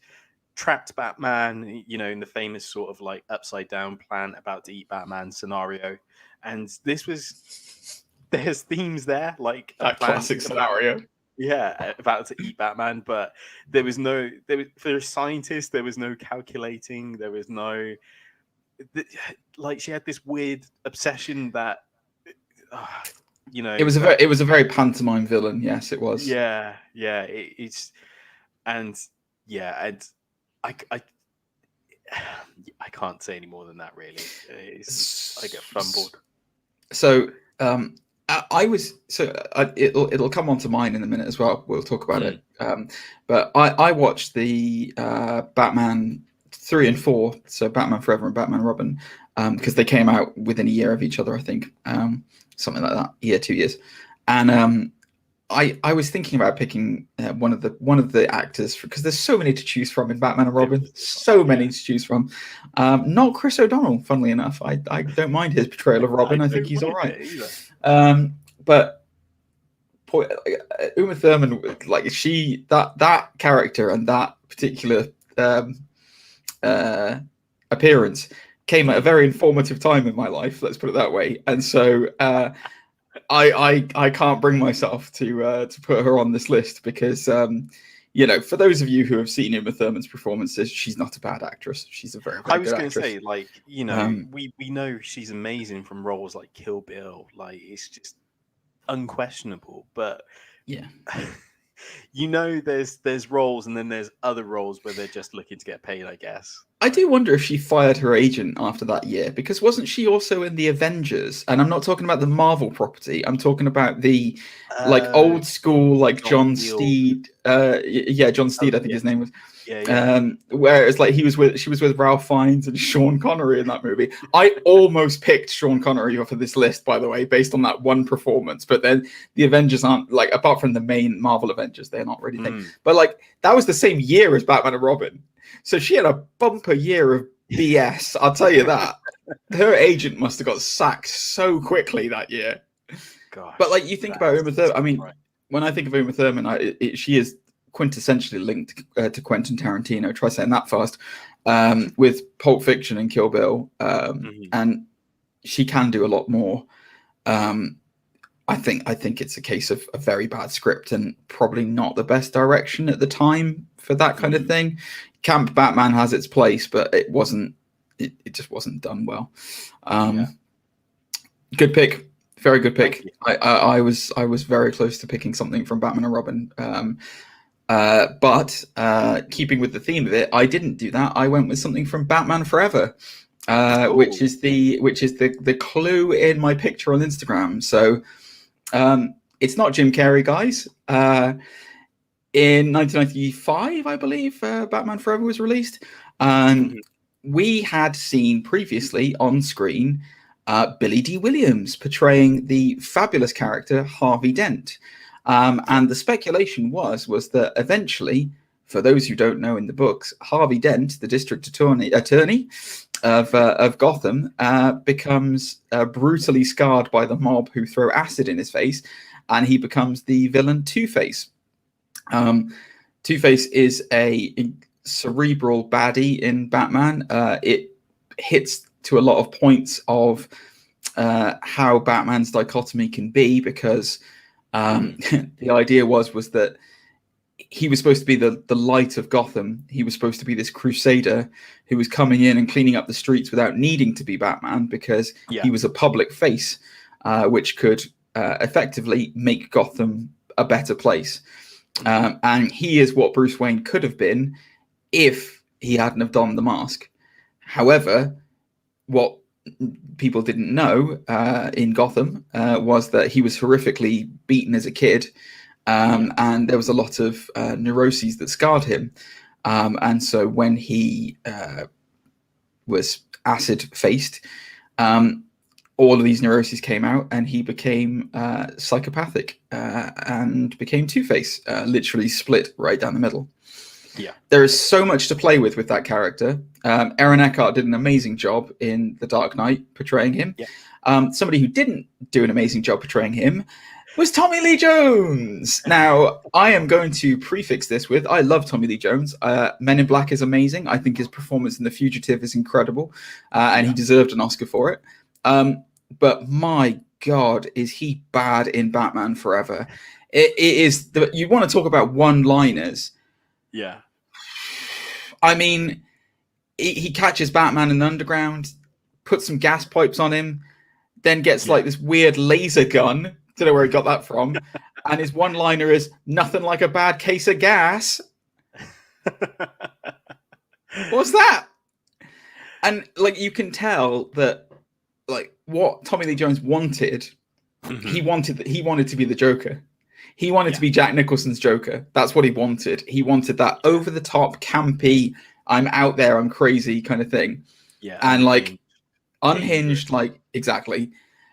trapped Batman, in the famous sort of like upside down plant about to eat Batman scenario. And there's themes there, like That classic scenario. Yeah, about to eat Batman, but for scientists, there was no calculating. There was no, like, she had this weird obsession that, It was a very pantomime villain. Yes, it was. Yeah, it's, and yeah, and I can't say any more than that. Really, I get fumbled. So, it'll come on to mine in a minute as well. We'll talk about it. But I watched the Batman 3 and 4, so Batman Forever and Batman Robin, because they came out within a year of each other, I think, something like that, 2 years. And I was thinking about picking one of the actors, because there's so many to choose from in Batman and Robin, so many to choose from. Not Chris O'Donnell, funnily enough. I don't mind his portrayal of Robin. I think he's all right. But Uma Thurman, like that character and that particular appearance came at a very informative time in my life. Let's put it that way. And so I can't bring myself to put her on this list because for those of you who have seen Uma Thurman's performances, she's not a bad actress. She's a very, very good actress. I was going to say, like, we know she's amazing from roles like Kill Bill. Like, it's just unquestionable. But yeah, there's roles, and then there's other roles where they're just looking to get paid, I guess. I do wonder if she fired her agent after that year, because wasn't she also in the Avengers? And I'm not talking about the Marvel property. I'm talking about the old school, like John Steed. John Steed, I think his name was. Where it's like she was with Ralph Fiennes and Sean Connery in that movie. I almost picked Sean Connery off of this list, by the way, based on that one performance. But then the Avengers aren't, like, apart from the main Marvel Avengers, they're not really thing. But like that was the same year as Batman and Robin. So she had a bumper year of BS, I'll tell you that. Her agent must have got sacked so quickly that year. Gosh, but like, you think about Uma Thurman, I mean, when I think of Uma Thurman, she is quintessentially linked to Quentin Tarantino. Try saying that fast. With Pulp Fiction and Kill Bill, and she can do a lot more. I think it's a case of a very bad script and probably not the best direction at the time for that kind of thing. Camp Batman has its place, but it just wasn't done well. Good pick, very good pick. I was very close to picking something from Batman and Robin, but keeping with the theme of it, I didn't do that. I went with something from Batman Forever, which is the clue in my picture on Instagram. So. It's not Jim Carrey, guys. In 1995, I believe, Batman Forever was released. We had seen previously on screen Billy D. Williams portraying the fabulous character Harvey Dent. And the speculation was that eventually, for those who don't know in the books, Harvey Dent, the district attorney of Gotham, becomes brutally scarred by the mob who throw acid in his face, and he becomes the villain Two-Face. Two-Face is a cerebral baddie in Batman. It hits to a lot of points of how Batman's dichotomy can be, because the idea was that he was supposed to be the light of Gotham. He was supposed to be this crusader who was coming in and cleaning up the streets without needing to be Batman, because he was a public face, which could effectively make Gotham a better place. And he is what Bruce Wayne could have been if he hadn't have donned the mask. However, what people didn't know in Gotham was that he was horrifically beaten as a kid, and there was a lot of neuroses that scarred him. And so when he was acid-faced, all of these neuroses came out, and he became psychopathic and became Two-Face, literally split right down the middle. Yeah, there is so much to play with that character. Aaron Eckhart did an amazing job in The Dark Knight portraying him. Yeah. Somebody who didn't do an amazing job portraying him was Tommy Lee Jones. Now, I am going to prefix this with, I love Tommy Lee Jones. Men in Black is amazing. I think his performance in The Fugitive is incredible, and he deserved an Oscar for it. But my God, is he bad in Batman Forever. It is, you want to talk about one-liners. Yeah. I mean, he catches Batman in the underground, puts some gas pipes on him, then gets like this weird laser gun. Don't know where he got that from. And his one-liner is, nothing like a bad case of gas. What's that? And like, you can tell that like what Tommy Lee Jones wanted, he wanted to be the Joker. He wanted to be Jack Nicholson's Joker. That's what he wanted. He wanted that over-the-top, campy, I'm out there, I'm crazy kind of thing. Yeah. And like unhinged, like exactly.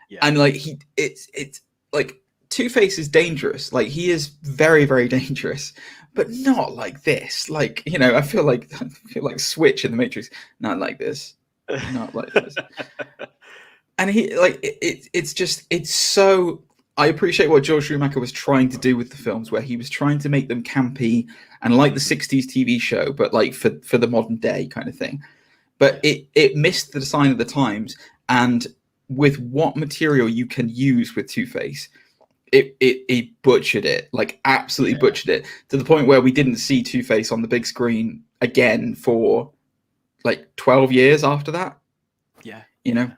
Yeah. And like it's like Two-Face is dangerous. Like he is very, very dangerous, but not like this. Like, you know, I feel like Switch in the Matrix. Not like this. Not like this. And he like it's so. I appreciate what George Schumacher was trying to do with the films, where he was trying to make them campy and like the 60s TV show, but like for the modern day kind of thing. But it missed the sign of the times. And with what material you can use with Two-Face, it butchered it, like absolutely butchered it, to the point where we didn't see Two-Face on the big screen again for like 12 years after that. Yeah. You know,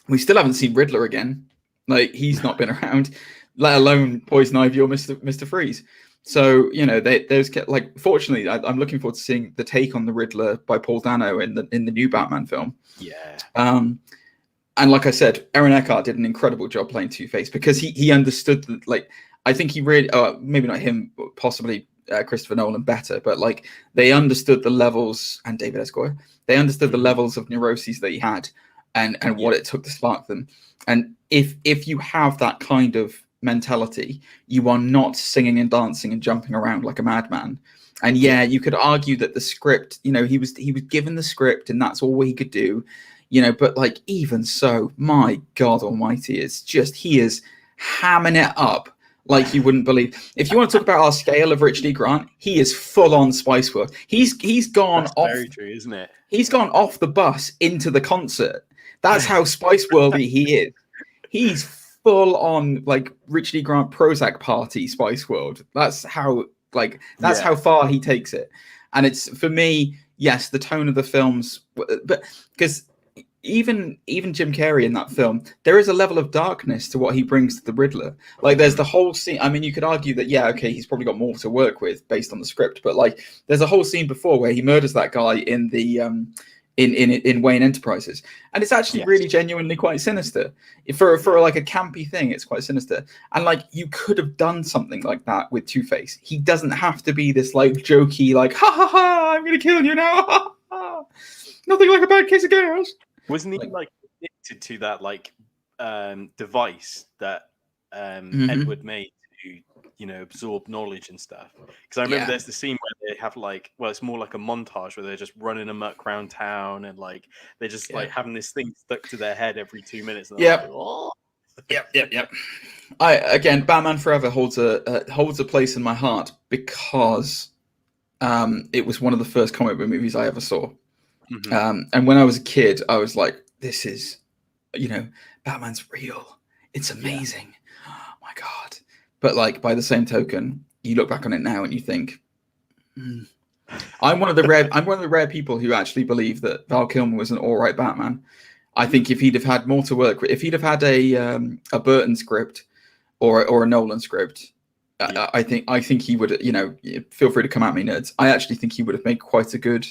we still haven't seen Riddler again. Like, he's not been around, let alone Poison Ivy or Mr. Freeze. So, you know, there's like, fortunately, I'm looking forward to seeing the take on the Riddler by Paul Dano in the new Batman film. Yeah. And like I said, Aaron Eckhart did an incredible job playing Two-Face, because he understood that, like, I think he really, maybe not him, possibly Christopher Nolan better, but like they understood the levels, and David S. Goyer, they understood the levels of neuroses that he had and what it took to spark them. And if you have that kind of mentality, you are not singing and dancing and jumping around like a madman. And yeah, you could argue that the script, you know, he was given the script and that's all he could do, you know, but like, even so, my God almighty, it's just, he is hamming it up like you wouldn't believe. If you want to talk about our scale of Richard E. Grant, he is full on Spice World. He's gone That's off. Very true, isn't it? He's gone off the bus into the concert. That's how Spice Worldy he is. He's full on like Richard E. Grant Prozac party Spice World. That's how how far he takes it. And it's, for me, yes, the tone of the films, but because even Jim Carrey in that film, there is a level of darkness to what he brings to the Riddler. Like, there's the whole scene. I mean, you could argue that, yeah, okay, he's probably got more to work with based on the script, but like, there's a whole scene before where he murders that guy in the in Wayne Enterprises, and it's actually really genuinely quite sinister for like a campy thing. It's quite sinister, and like, you could have done something like that with Two-Face. He doesn't have to be this like jokey, like, ha ha ha, I'm gonna kill you now, ha, ha. Nothing like a bad case of gas. Wasn't he like addicted to that like device that Edward made to, you know, absorb knowledge and stuff? Because I remember there's the scene where they have like, well, it's more like a montage where they're just running amok around town and like they're just like having this thing stuck to their head every 2 minutes. And like, oh. Yep. Again, Batman Forever holds a place in my heart because it was one of the first comic book movies I ever saw. And when I was a kid, I was like, this is, you know, Batman's real. It's amazing. Oh my God. But like, by the same token, you look back on it now and you think, I'm one of the rare people who actually believe that Val Kilmer was an all right Batman. I think if he'd have had more to work with, if he'd have had a Burton script or a Nolan script, Yeah. I think he would, feel free to come at me, nerds. I actually think he would have made quite a good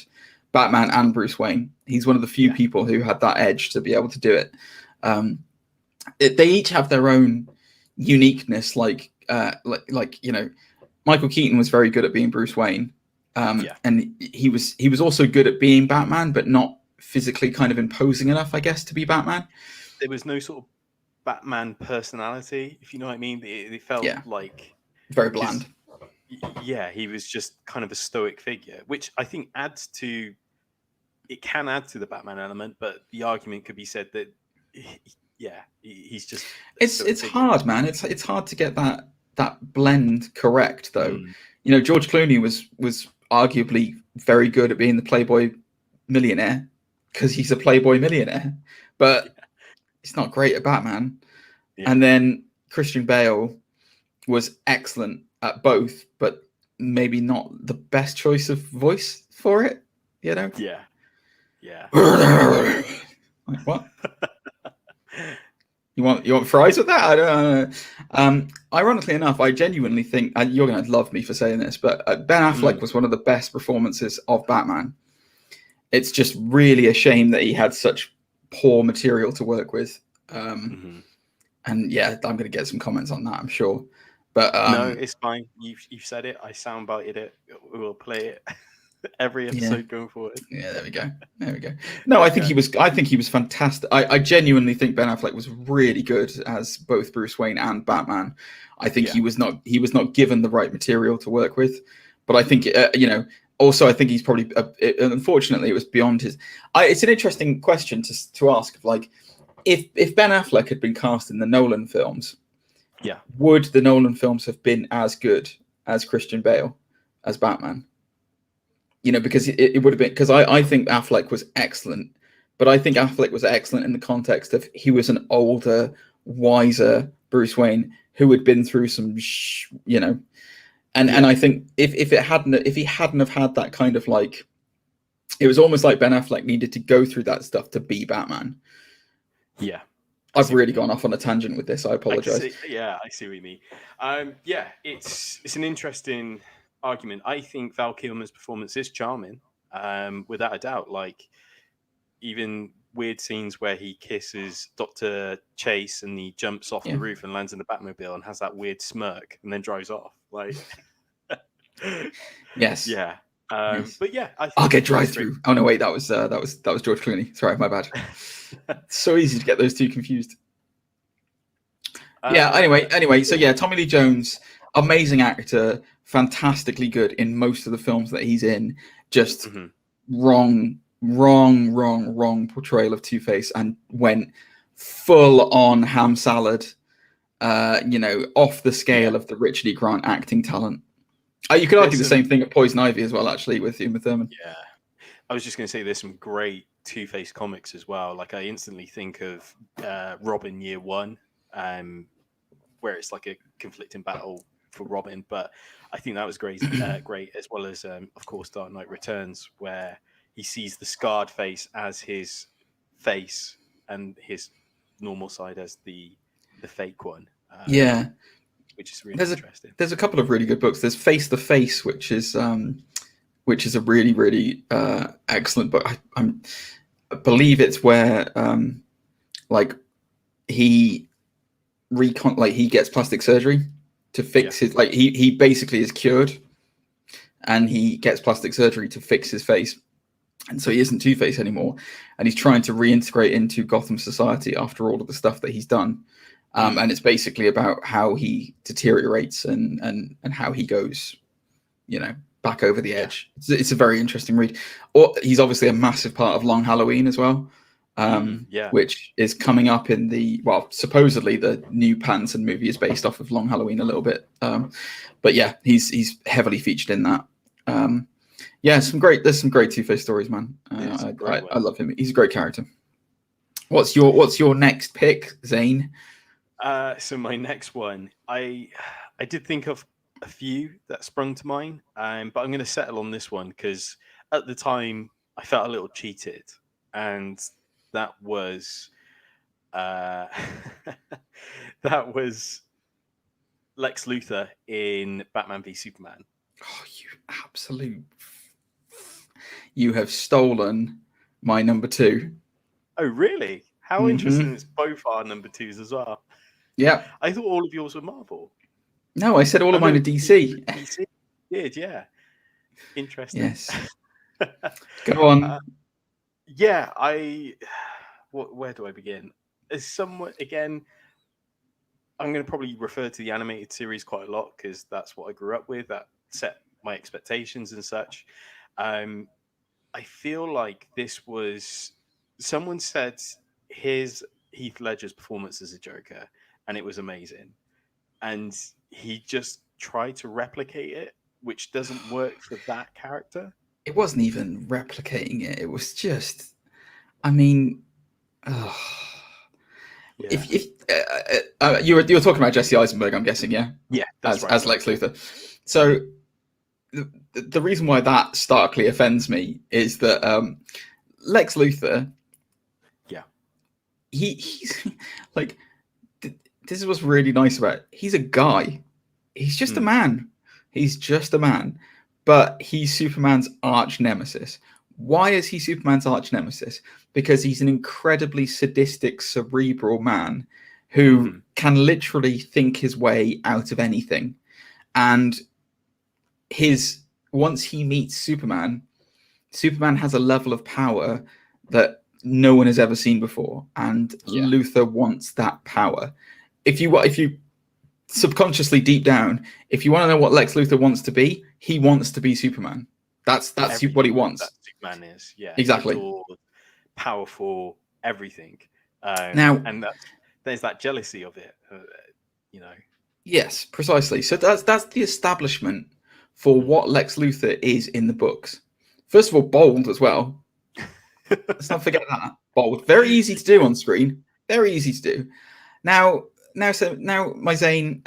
Batman and Bruce Wayne. He's one of the few people who had that edge to be able to do it. They each have their own uniqueness. Like Michael Keaton was very good at being Bruce Wayne, and he was also good at being Batman, but not physically kind of imposing enough, I guess, to be Batman. There was no sort of Batman personality, if you know what I mean. It felt like very bland. Yeah, he was just kind of a stoic figure, which I think can add to the Batman element, but the argument could be said that he's just it's hard, man. It's hard to get that blend correct, though. George Clooney was arguably very good at being the Playboy millionaire because he's a Playboy millionaire, but it's not great at Batman. And then Christian Bale was excellent at both, but maybe not the best choice of voice for it. Yeah. Like, what? You want fries with that? I don't know. Ironically enough, I genuinely think you're going to love me for saying this, but Ben Affleck was one of the best performances of Batman. It's just really a shame that he had such poor material to work with. And yeah, I'm going to get some comments on that, I'm sure. But no, it's fine. You've said it. I soundbited it. We'll play it every episode going forward. Yeah, there we go. No, I think he was fantastic. I genuinely think Ben Affleck was really good as both Bruce Wayne and Batman. I think he was not given the right material to work with. But I think also I think he's probably unfortunately it was beyond his. It's an interesting question to ask. Like, if Ben Affleck had been cast in the Nolan films, would the Nolan films have been as good as Christian Bale as Batman? Because it would have been, because I think Affleck was excellent, but I think Affleck was excellent in the context of he was an older, wiser Bruce Wayne who had been through some, and I think if he hadn't have had that kind of like, it was almost like Ben Affleck needed to go through that stuff to be Batman. Yeah. I've really gone off on a tangent with this. I apologize. I see what you mean. It's an interesting argument. I think Val Kilmer's performance is charming, without a doubt. Like, even weird scenes where he kisses Dr. Chase and he jumps off the roof and lands in the Batmobile and has that weird smirk and then drives off. Like, yes. Yeah. Yes. But yeah, I'll get drive through. Oh no, wait, that was George Clooney. Sorry, my bad. So easy to get those two confused. Anyway, so yeah, Tommy Lee Jones, amazing actor, fantastically good in most of the films that he's in. Just wrong portrayal of Two-Face, and went full on ham salad. Off the scale of the Richard E. Grant acting talent. You could argue the same thing at Poison Ivy as well, actually, with Uma Thurman. Yeah, I was just going to say there's some great Two-Face comics as well. Like, I instantly think of Robin Year One, where it's like a conflicting battle for Robin. But I think that was great, as well as, of course, Dark Knight Returns, where he sees the scarred face as his face and his normal side as the fake one. Which is really interesting. There's a couple of really good books. There's Face the Face, which is a really, really excellent book. I believe it's where he gets plastic surgery to fix his, like, he basically is cured, and he gets plastic surgery to fix his face, and so he isn't Two-Face anymore, and he's trying to reintegrate into Gotham society after all of the stuff that he's done. And it's basically about how he deteriorates and how he goes, back over the edge. It's a very interesting read. He's obviously a massive part of Long Halloween as well, which is coming up in supposedly the new Pattinson movie is based off of Long Halloween a little bit. But yeah, he's heavily featured in that. There's some great Two-Face stories, man. I love him. He's a great character. What's your next pick, Zane? So my next one, I did think of a few that sprung to mind, but I'm going to settle on this one because at the time I felt a little cheated, and that was Lex Luthor in Batman v Superman. Oh, you absolute! You have stolen my number 2. Oh, really? How interesting! It's both our number 2s as well. Yeah. I thought all of yours were Marvel. No, I said all of mine are DC. DC did, yeah. Interesting. Yes. Go on. Yeah, where do I begin? As somewhat, again, I'm going to probably refer to the animated series quite a lot because that's what I grew up with. That set my expectations and such. I feel like this was... Someone said here's Heath Ledger's performance as a Joker, and it was amazing. And he just tried to replicate it, which doesn't work for that character. It wasn't even replicating it. It was just... I mean... Yeah. If you were talking about Jesse Eisenberg, I'm guessing, yeah? Yeah, that's right. As Lex Luthor. So the reason why that starkly offends me is that Lex Luthor, he's like, this is what's really nice about it. He's a guy. He's just a man. He's just a man. But he's Superman's arch nemesis. Why is he Superman's arch nemesis? Because he's an incredibly sadistic, cerebral man who can literally think his way out of anything. And once he meets Superman, Superman has a level of power that no one has ever seen before. And Luthor wants that power. If you subconsciously deep down, if you want to know what Lex Luthor wants to be, he wants to be Superman. That's what he wants. That Superman is, yeah, exactly. Adored, powerful, everything. Now, and there's that jealousy of it, you know. Yes, precisely. So that's the establishment for what Lex Luthor is in the books. First of all, bold as well. Let's not forget that. Bold, very easy to do on screen. Very easy to do. Now, my Zane,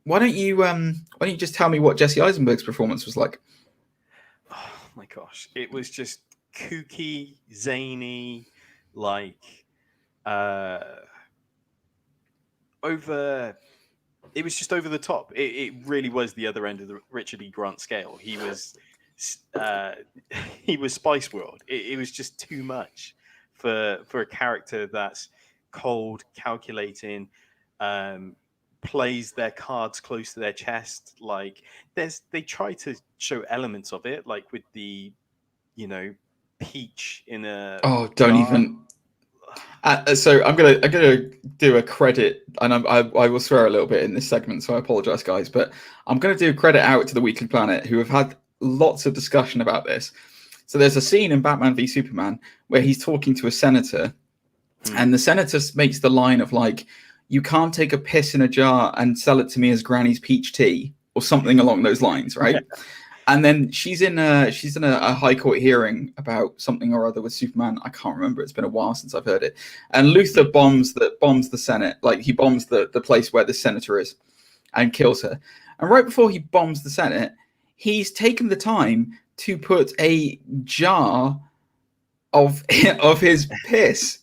why don't you just tell me what Jesse Eisenberg's performance was like? Oh my gosh, it was just kooky, zany, like it was just over the top. It really was the other end of the Richard E. Grant scale. He was Spice World. It was just too much for a character that's cold, calculating, plays their cards close to their chest. Like they try to show elements of it, like with the, peach in a... Oh, don't even... so I'm gonna do a credit, and I will swear a little bit in this segment, so I apologize, guys, but I'm gonna do credit out to the Weekly Planet, who have had lots of discussion about this. So there's a scene in Batman v Superman where he's talking to a senator, and the senator makes the line of like, "You can't take a piss in a jar and sell it to me as Granny's peach tea," or something along those lines, right? Yeah. And then she's in a high court hearing about something or other with Superman. I can't remember. It's been a while since I've heard it. And Luthor bombs the Senate. Like, he bombs the place where the senator is and kills her. And right before he bombs the Senate, he's taken the time to put a jar of his piss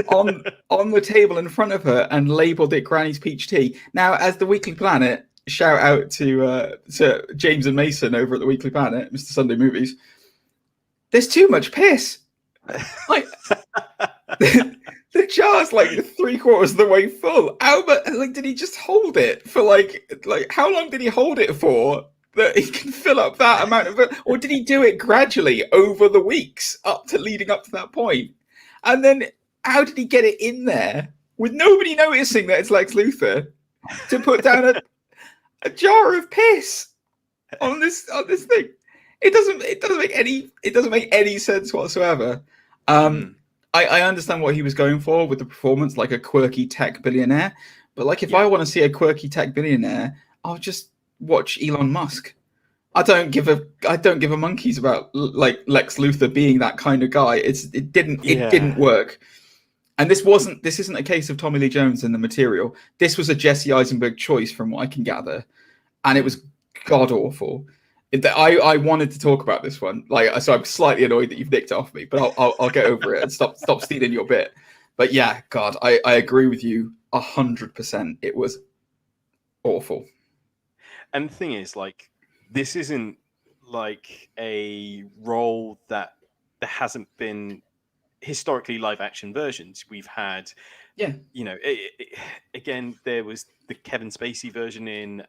on the table in front of her and labeled it Granny's peach tea. Now, as the Weekly Planet, shout out to James and Mason over at the Weekly Planet, Mr. Sunday Movies. There's too much piss. Like the jar's like 3/4 of the way full. Albert, like, did he just hold it for like how long did he hold it for that he can fill up that amount of it? Or did he do it gradually over the weeks leading up to that point? And then how did he get it in there with nobody noticing that it's Lex Luthor to put down a jar of piss on this thing? It doesn't make any sense whatsoever. I understand what he was going for with the performance, like a quirky tech billionaire. But like, if I want to see a quirky tech billionaire, I'll just watch Elon Musk. I don't give a monkeys about like Lex Luthor being that kind of guy. It didn't work. And this isn't a case of Tommy Lee Jones in the material. This was a Jesse Eisenberg choice, from what I can gather, and it was god awful. I wanted to talk about this one, so I'm slightly annoyed that you've nicked it off me, but I'll get over it and stop stealing your bit. But yeah, God, I agree with you 100%. It was awful. And the thing is, like, this isn't like a role that there hasn't been historically live action versions. We've had, Yeah. you know, again, there was the Kevin Spacey version in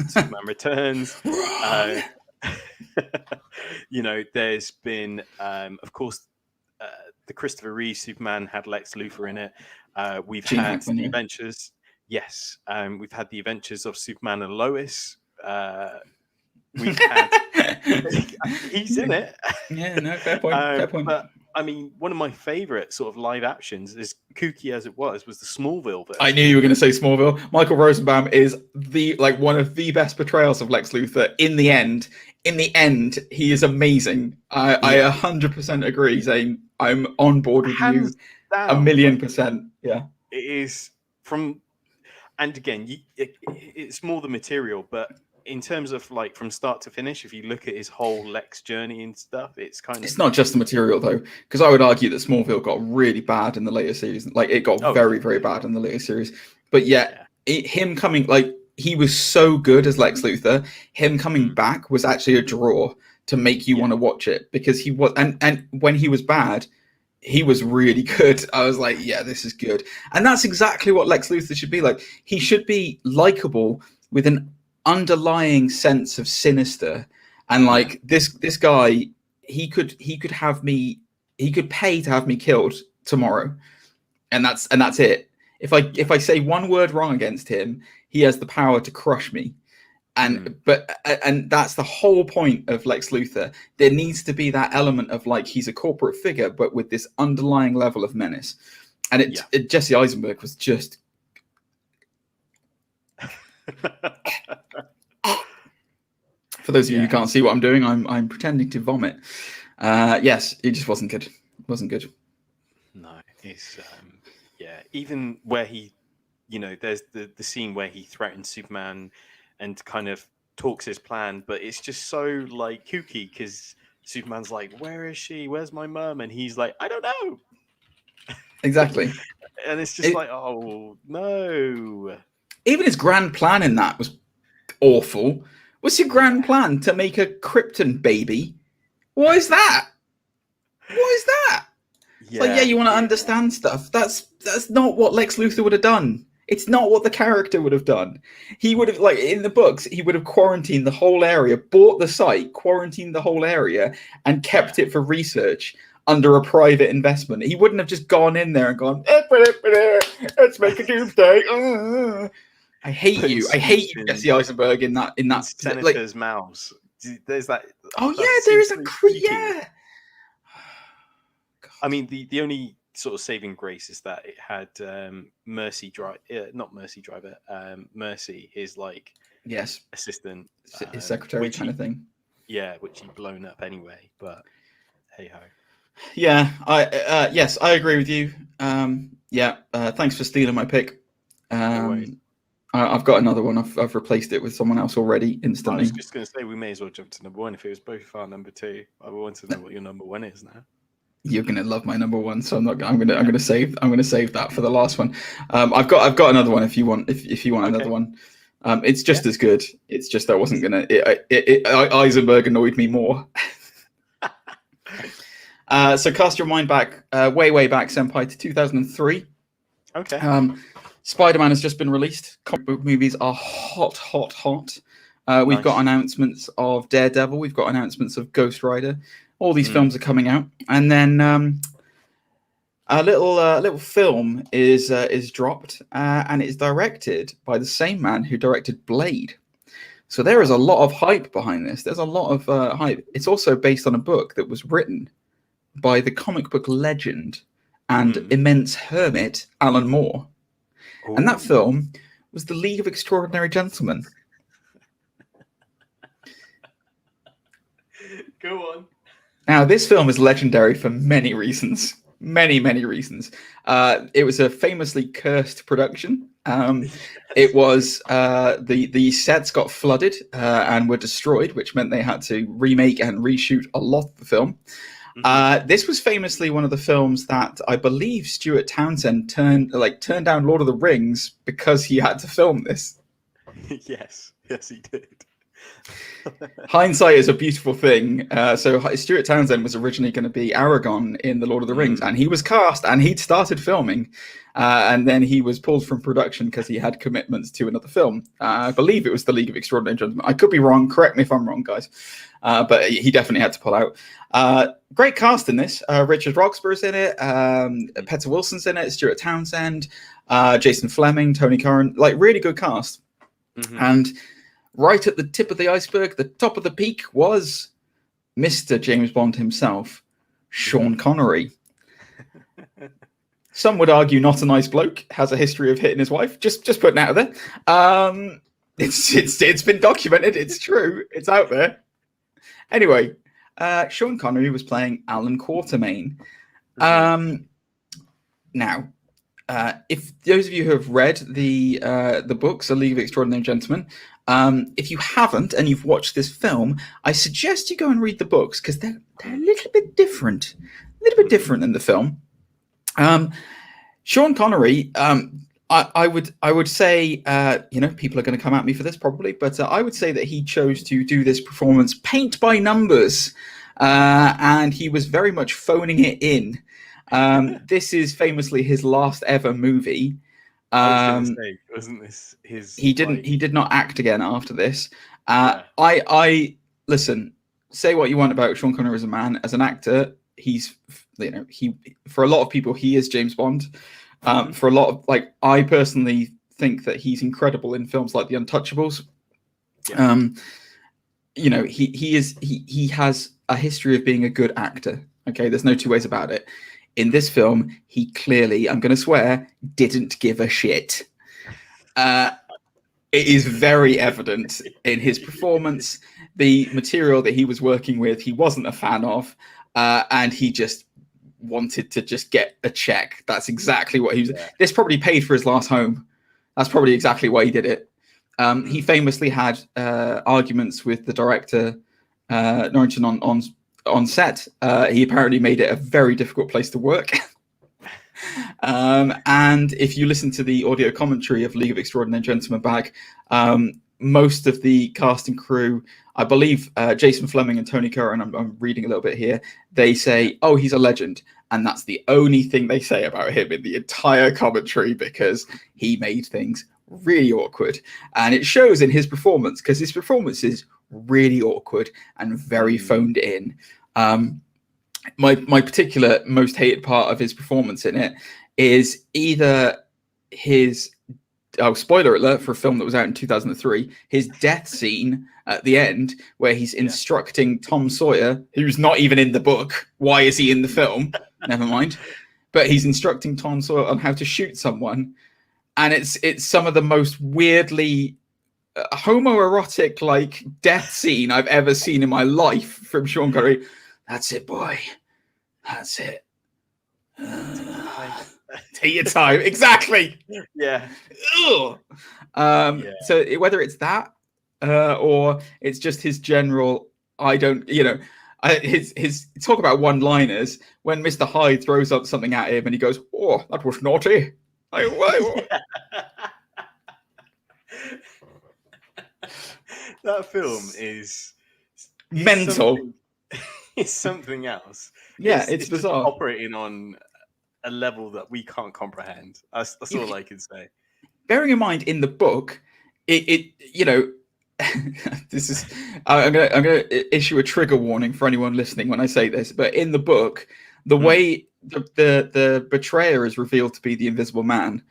Superman Returns. You know, there's been, of course, the Christopher Reeve Superman had Lex Luthor in it. We've Gene had Hackman, the yeah. adventures. Yes, we've had the adventures of Superman and Lois. We've had he's in it. Yeah, no, fair point. Fair point. But I mean, one of my favorite sort of live actions, as kooky as it was the Smallville version. I knew you were going to say Smallville. Michael Rosenbaum is one of the best portrayals of Lex Luthor. In the end, he is amazing. I 100% agree, Zane. I'm on board with you down, 1,000,000%. Yeah, it is from, and again, it's more the material, but in terms of like from start to finish, if you look at his whole Lex journey and stuff, it's not just the material though, because I would argue that Smallville got really bad in the later series. Like it got very, very bad in the later series. But him coming, like he was so good as Lex Luthor. Him coming back was actually a draw to make you want to watch it, because he was, and when he was bad, he was really good. I was like, yeah, this is good. And that's exactly what Lex Luthor should be like. He should be likable with an underlying sense of sinister, and like this guy, he could pay to have me killed tomorrow, and that's it. If I say one word wrong against him, he has the power to crush me. And that's the whole point of Lex Luthor. There needs to be that element of like he's a corporate figure, but with this underlying level of menace. And Jesse Eisenberg was just. For those of you who can't see what I'm doing, I'm pretending to vomit. Yes, it just wasn't good. Wasn't good. No, it's even where he, you know, there's the scene where he threatens Superman and kind of talks his plan, but it's just so like kooky because Superman's like, "Where is she? Where's my mum?" And he's like, "I don't know." Exactly. And it's just like, oh no. Even his grand plan in that was awful. What's your grand plan? To make a Krypton baby? What is that? What is that? Yeah, you want to understand stuff. That's not what Lex Luthor would have done. It's not what the character would have done. He would have, like in the books, he would have quarantined the whole area, bought the site, quarantined the whole area, and kept it for research under a private investment. He wouldn't have just gone in there and gone, let's make a doomsday. I hate you. I hate you, Jesse Eisenberg, in that senators' mouths. There's that. Oh yeah, there is a yeah. I mean, the only sort of saving grace is that it had Mercy, his like assistant, his secretary kind of thing. Yeah, which he'd blown up anyway. But hey ho. Yeah, yes, I agree with you. Thanks for stealing my pick. I've got another one. I've replaced it with someone else already instantly. I was just going to say we may as well jump to number one if it was both our number two. I want to know what your number one is now. You're gonna love my number one, so I'm gonna save that for the last one. I've got another one if you want another one. It's just as good. It's just I wasn't gonna. Eisenberg annoyed me more. So cast your mind back, way back, Senpai, to 2003. Okay. Spider-Man has just been released. Comic book movies are hot. We've got announcements of Daredevil. We've got announcements of Ghost Rider. All these films are coming out, and then a little film is dropped, and it's directed by the same man who directed Blade. So there is a lot of hype behind this. There's a lot of hype. It's also based on a book that was written by the comic book legend and immense hermit Alan Moore. Ooh. And that film was The League of Extraordinary Gentlemen. Go on. Now, this film is legendary for many reasons. Many reasons. It was a famously cursed production. It was the sets got flooded and were destroyed, which meant they had to remake and reshoot a lot of the film. This was famously one of the films that I believe Stuart Townsend turned down Lord of the Rings because he had to film this. Yes, he did. Hindsight is a beautiful thing. So Stuart Townsend was originally going to be Aragorn in The Lord of the Rings, and he was cast and he'd started filming, and then he was pulled from production because he had commitments to another film. I believe it was The League of Extraordinary Gentlemen. I could be wrong. Correct me if I'm wrong, guys. But he definitely had to pull out. Great cast in this. Richard Roxburgh's in it. Petter Wilson's in it. Stuart Townsend. Jason Fleming. Tony Curran. Like, really good cast. Mm-hmm. And right at the tip of the iceberg, the top of the peak, was Mr. James Bond himself, Sean Connery. Some would argue not a nice bloke, has a history of hitting his wife. Just putting it out there. It's been documented. It's true. It's out there. Anyway, Sean Connery was playing Alan Quatermain. Now, if those of you who have read the books, A League of Extraordinary Gentlemen, if you haven't and you've watched this film, I suggest you go and read the books because they're a little bit different than the film. Sean Connery, I would say, people are going to come at me for this probably, but I would say that he chose to do this performance paint by numbers, and he was very much phoning it in. This is famously his last ever movie. Wasn't this his? He did not act again after this. I listen. Say what you want about Sean Connery as a man, as an actor. He's, for a lot of people, he is James Bond. For a lot of, I personally think that he's incredible in films like The Untouchables. Yeah. He has a history of being a good actor. Okay, there's no two ways about it. In this film, he clearly, I'm going to swear, didn't give a shit. It is very evident in his performance. The material that he was working with, he wasn't a fan of, and he just wanted to just get a check. That's exactly what he was. Yeah. This probably paid for his last home. That's probably exactly why he did it. He famously had arguments with the director, Norrington, on set. He apparently made it a very difficult place to work. And if you listen to the audio commentary of League of Extraordinary Gentlemen back, most of the cast and crew, I believe Jason Fleming and Tony Curran, I'm reading a little bit here, they say, oh, he's a legend. And that's the only thing they say about him in the entire commentary, because he made things really awkward. And it shows in his performance, because his performance is really awkward and very phoned in. My particular most hated part of his performance in it is either his, spoiler alert for a film that was out in 2003, his death scene at the end where he's instructing Tom Sawyer, who's not even in the book. Why is he in the film? Never mind. But he's instructing Tom Sawyer on how to shoot someone. And it's some of the most weirdly homoerotic death scene I've ever seen in my life from Sean Connery. That's it, boy. That's it. Take your time. Exactly. Yeah. So whether it's that or it's just his general, his talk about one-liners when Mr. Hyde throws up something at him and he goes, "Oh, that was naughty." That film is mental. It's something else. Yeah, it's bizarre. Operating on a level that we can't comprehend. That's all I can say. Bearing in mind, in the book, this is. I'm gonna issue a trigger warning for anyone listening when I say this. But in the book, the way the betrayer is revealed to be the Invisible Man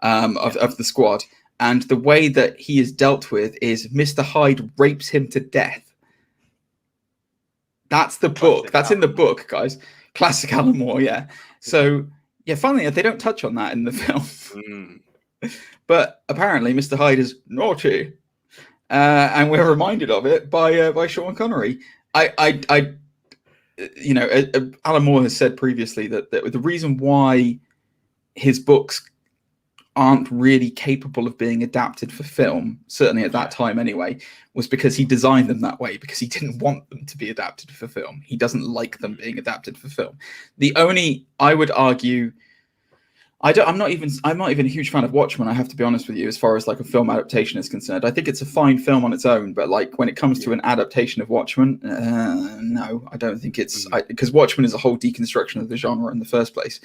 of the squad, and the way that he is dealt with is Mr. Hyde rapes him to death. That's the book. That's in the book, guys. Classic Alan Moore, yeah. So, finally, they don't touch on that in the film. But apparently, Mr. Hyde is naughty. And we're reminded of it by Sean Connery. Alan Moore has said previously that the reason why his books aren't really capable of being adapted for film, certainly at that time anyway, was because he designed them that way, because he didn't want them to be adapted for film. He doesn't like them being adapted for film. I would argue, I'm not even a huge fan of Watchmen. I have to be honest with you, as far as like a film adaptation is concerned. I think it's a fine film on its own, but like when it comes to an adaptation of Watchmen, no, I don't think it's because Watchmen is a whole deconstruction of the genre in the first place.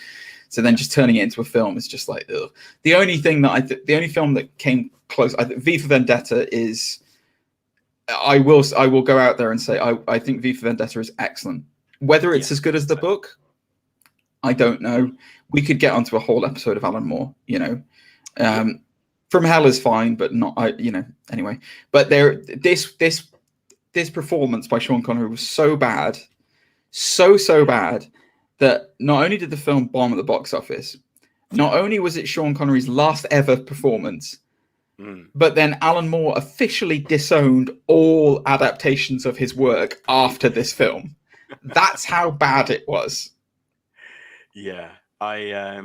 So then just turning it into a film is just like, ugh. The only thing that the only film that came close, I think V for Vendetta is. I will go out there and say I think V for Vendetta is excellent. Whether it's as good as the book, I don't know. We could get onto a whole episode of Alan Moore, you know. From Hell is fine, but not, anyway. But this performance by Sean Connery was so bad, so bad, that not only did the film bomb at the box office, not only was it Sean Connery's last ever performance, but then Alan Moore officially disowned all adaptations of his work after this film. That's how bad it was. Yeah, I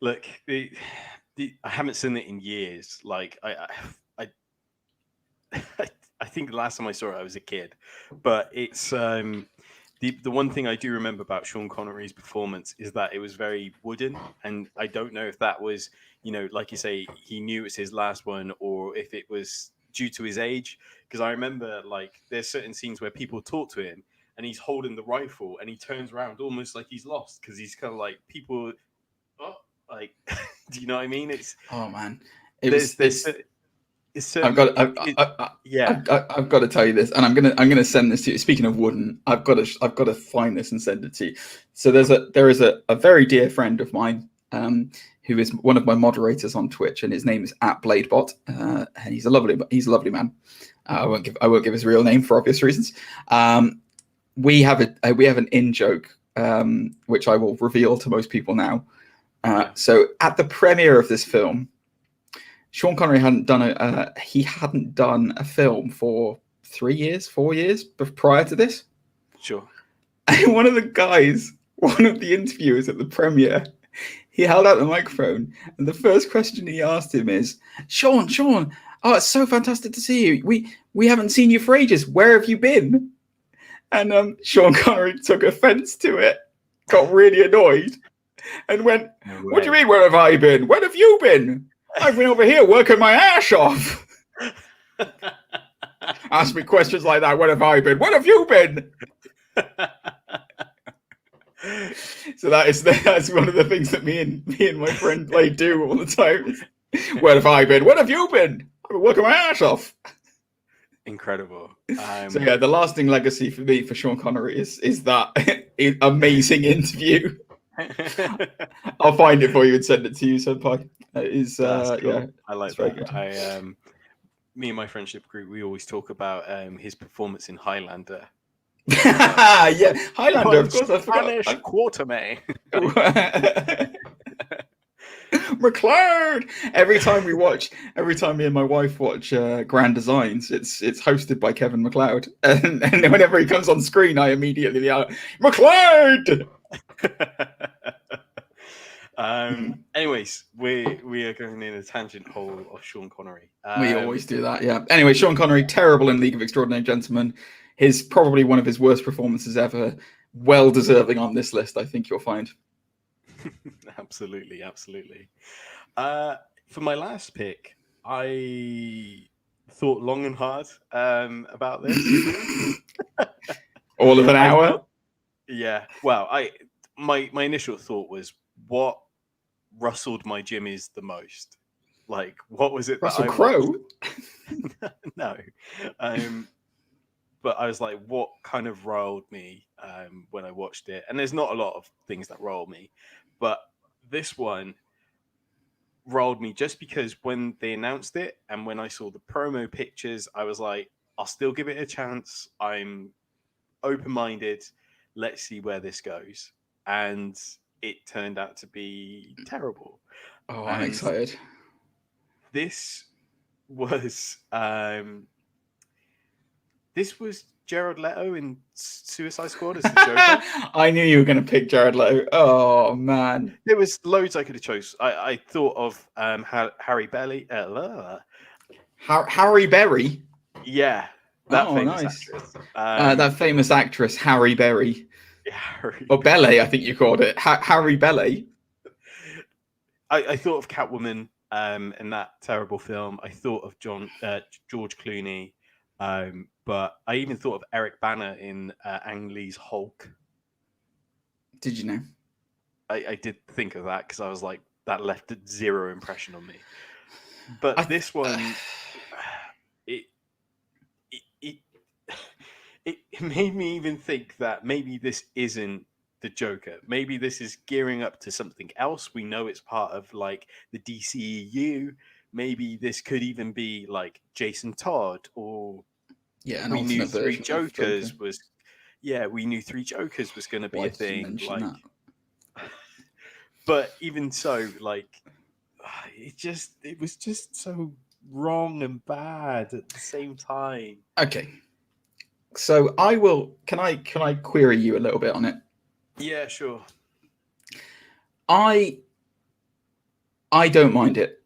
look. I haven't seen it in years. Like I think the last time I saw it, I was a kid. But it's the one thing I do remember about Sean Connery's performance is that it was very wooden, and I don't know if that was, you know, like you say, he knew it was his last one, or if it was due to his age. Because I remember, like, there's certain scenes where people talk to him, and he's holding the rifle, and he turns around almost like he's lost, because he's kind of like, people, like, do you know what I mean? It's man, I've got to tell you this, and I'm gonna send this to you. Speaking of wooden, I've got to find this and send it to you. So there is a very dear friend of mine, who is one of my moderators on Twitch, and his name is @BladeBot, and he's a lovely man. I won't give his real name for obvious reasons. We have an in joke, which I will reveal to most people now. So at the premiere of this film, Sean Connery hadn't done a film for 4 years prior to this. Sure. And one of the interviewers at the premiere, he held out the microphone, and the first question he asked him is, Sean, oh, it's so fantastic to see you. We haven't seen you for ages. Where have you been? And Sean Connery took offense to it, got really annoyed, and went, what do you mean, where have I been? Where have you been? I've been over here working my ass off. Ask me questions like that. Where have I been? Where have you been? So that's one of the things that me and my friend Blade do all the time. Where have I been? Where have you been? I've been working my ass off. Incredible. So yeah, the lasting legacy for me for Sean Connery is that amazing interview. I'll find it for you and send it to you, Senpai. Cool. Yeah, I like that. Me and my friendship group, we always talk about his performance in Highlander. Yeah, Highlander, of course. I forgot. Spanish Quartermain. McLeod. Every time me and my wife watch Grand Designs, it's hosted by Kevin McLeod, and whenever he comes on screen, I immediately yell, McLeod. Anyways, we are going in a tangent hole of Sean Connery. We always do that, yeah. Anyway, Sean Connery, terrible in League of Extraordinary Gentlemen. Probably one of his worst performances ever. Well deserving on this list, I think you'll find. Absolutely. For my last pick, I thought long and hard about this. All of an hour? Yeah. Well, my initial thought was, what rustled my jimmies the most? Like, what was it? Russell Crowe? No. But I was like, what kind of riled me when I watched it? And there's not a lot of things that rile me, but this one riled me just because when they announced it and when I saw the promo pictures, I was like, I'll still give it a chance. I'm open-minded. Let's see where this goes. And it turned out to be terrible. Oh, I'm excited. This was Jared Leto in Suicide Squad as the Joker. I knew you were going to pick Jared Leto. Oh man, there was loads I could have chose. I thought of Harry Berry. Harry Berry. Yeah, that famous nice. Actress. That famous actress, Harry Berry. Yeah, or Belle, I think you called it. Harry Belle. I thought of Catwoman in that terrible film. I thought of George Clooney, but I even thought of Eric Bana in Ang Lee's Hulk. Did you know? I did think of that because I was like, that left a zero impression on me. But this one, it made me even think that maybe this isn't the Joker. Maybe this is gearing up to something else. We know it's part of like the DCEU. Maybe this could even be like Jason Todd, or we knew Three Jokers was. Yeah, we knew Three Jokers was going to be a thing. Like, but even so, like, it was just so wrong and bad at the same time. Okay. So I will. Can I query you a little bit on it? Yeah, sure. I don't mind it,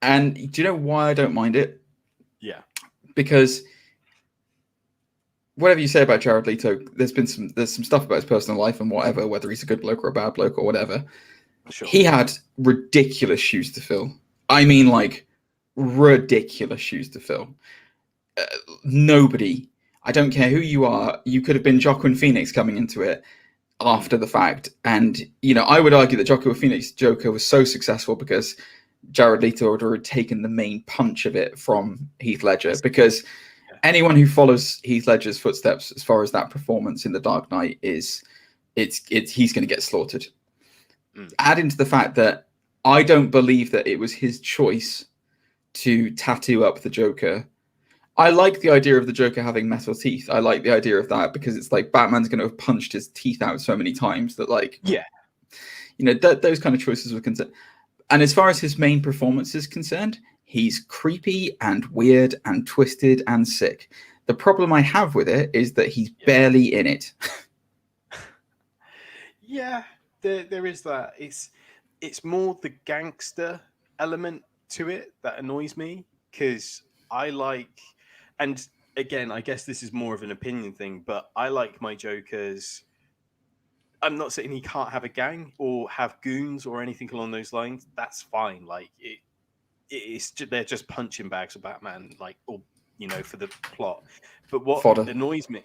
and do you know why I don't mind it? Yeah, because whatever you say about Jared Leto, there's some stuff about his personal life and whatever, whether he's a good bloke or a bad bloke or whatever. Sure. He had ridiculous shoes to fill. I mean, like ridiculous shoes to fill. Nobody. I don't care who you are. You could have been Joaquin Phoenix coming into it after the fact. And, you know, I would argue that Joaquin Phoenix Joker was so successful because Jared Leto had already taken the main punch of it from Heath Ledger. Because anyone who follows Heath Ledger's footsteps as far as that performance in The Dark Knight he's going to get slaughtered. Add into the fact that I don't believe that it was his choice to tattoo up the Joker. I like the idea of the Joker having metal teeth. I like the idea of that because it's like Batman's going to have punched his teeth out so many times that, like, yeah, you know, those kind of choices were concerned. And as far as his main performance is concerned, he's creepy and weird and twisted and sick. The problem I have with it is that he's barely in it. Yeah, there is that. It's more the gangster element to it that annoys me, because I like, and again, I guess this is more of an opinion thing, but I like my Jokers. I'm not saying he can't have a gang or have goons or anything along those lines. That's fine. Like they're just punching bags of Batman, like, or, you know, for the plot. But what annoys me,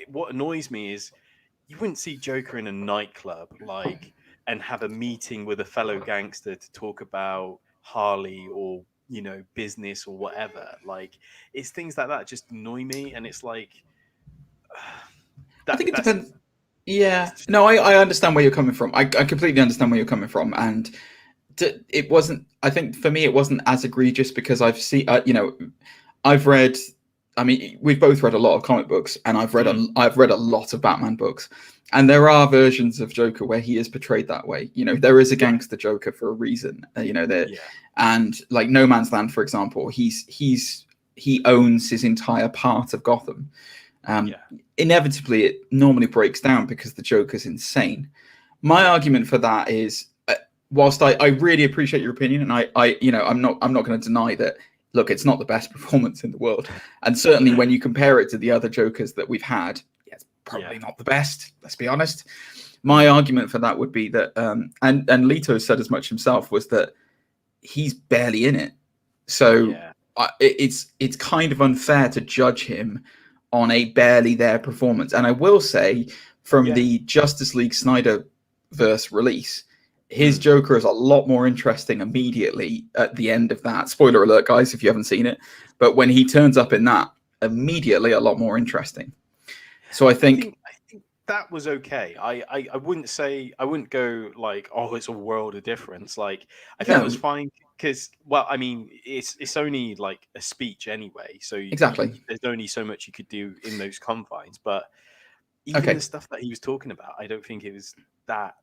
what annoys me is you wouldn't see Joker in a nightclub, like, and have a meeting with a fellow gangster to talk about Harley or, you know, business or whatever. Like, it's things like that just annoy me, and it's like, I think it depends. Yeah, no, I understand where you're coming from. I completely understand where you're coming from, and it wasn't. I think for me, it wasn't as egregious because I've seen, you know, I've read. I mean, we've both read a lot of comic books, and I've read a lot of Batman books, and there are versions of Joker where he is portrayed that way. You know, there is a gangster Joker for a reason. You know, and like No Man's Land, for example, he owns his entire part of Gotham. Inevitably, it normally breaks down because the Joker's insane. My argument for that is, whilst I really appreciate your opinion, and I you know, I'm not going to deny that. Look, it's not the best performance in the world, and certainly when you compare it to the other Jokers that we've had, it's probably not the best. Let's be honest. My argument for that would be that, and Leto said as much himself, was that he's barely in it. So it's kind of unfair to judge him on a barely there performance. And I will say, from the Justice League Snyderverse release, his Joker is a lot more interesting immediately at the end of that. Spoiler alert, guys, if you haven't seen it. But when he turns up in that, immediately a lot more interesting. So I think that was okay. I wouldn't go like, oh, it's a world of difference. Like, I think it was fine because, well, I mean, it's only like a speech anyway. So exactly, there's only so much you could do in those confines. But even the stuff that he was talking about, I don't think it was that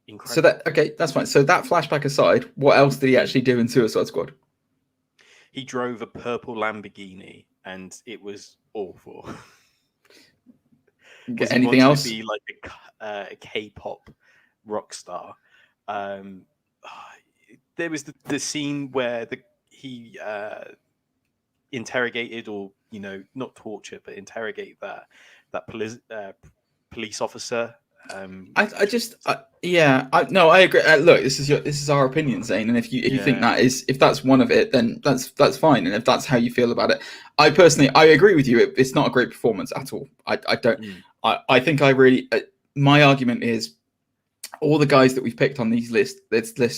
incredible. So that's fine. So that flashback aside, what else did he actually do in Suicide Squad? He drove a purple Lamborghini, and it was awful. Anything else? To be like a K-pop rock star. There was the scene where he interrogated, or, you know, not torture, but interrogate that police officer No, I agree. Look, this is our opinion, Zane, and if you think if that's one of it, then that's fine, and if that's how you feel about it, I agree with you. It's not a great performance at all. I don't. I think I really. My argument is all the guys that we've picked on these lists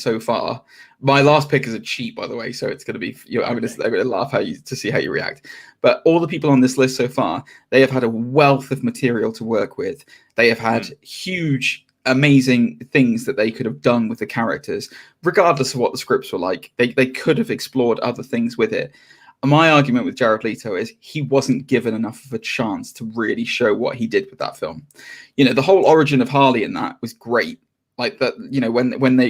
so far. My last pick is a cheat, by the way, so it's going to be. I'm going to laugh to see how you react. But all the people on this list so far, they have had a wealth of material to work with. They have had huge, amazing things that they could have done with the characters, regardless of what the scripts were like. They could have explored other things with it. My argument with Jared Leto is he wasn't given enough of a chance to really show what he did with that film. The whole origin of Harley in that was great. Like that,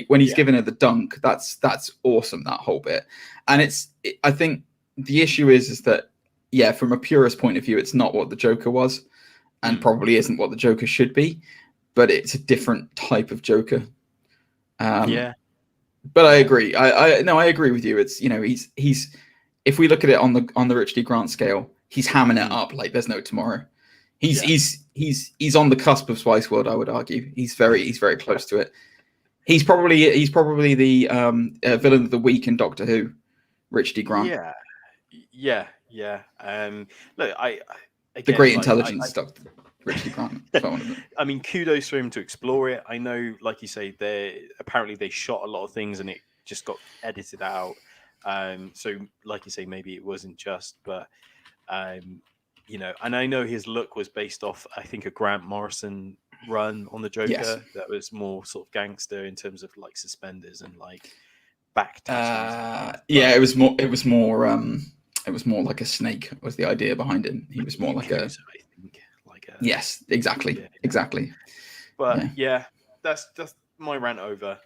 when he's giving her the dunk, that's awesome, that whole bit. And I think the issue is that, from a purist point of view, it's not what the Joker was, and probably isn't what the Joker should be, but it's a different type of Joker. But I agree. I agree with you. It's he's if we look at it on the Richard D. Grant scale, he's hamming it up like there's no tomorrow. He's on the cusp of Spice World, I would argue. He's very close to it. He's probably the villain of the week in Doctor Who, Richard D. Grant. Yeah. Look, the great intelligence Doctor Richard D. Grant. I mean, kudos for him to explore it. I know, like you say, apparently they shot a lot of things and it just got edited out. So, like you say, maybe it wasn't just, but. And I know his look was based off, I think, a Grant Morrison run on the Joker that was more sort of gangster in terms of like suspenders and like back tattoos. It was more like a snake was the idea behind him. He was more like a. I think, yes, exactly. But that's my rant over.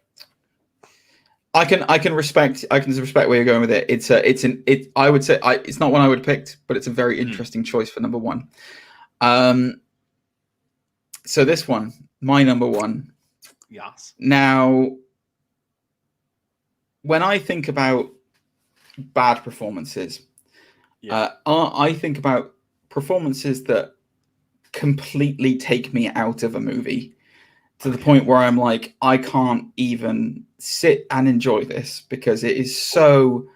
I can respect where you're going with it. I would say it's not one I would have picked, but it's a very interesting choice for number one. So this one, my number one. Yes. Now, when I think about bad performances, I think about performances that completely take me out of a movie to the point where I'm like, I can't even sit and enjoy this because it is so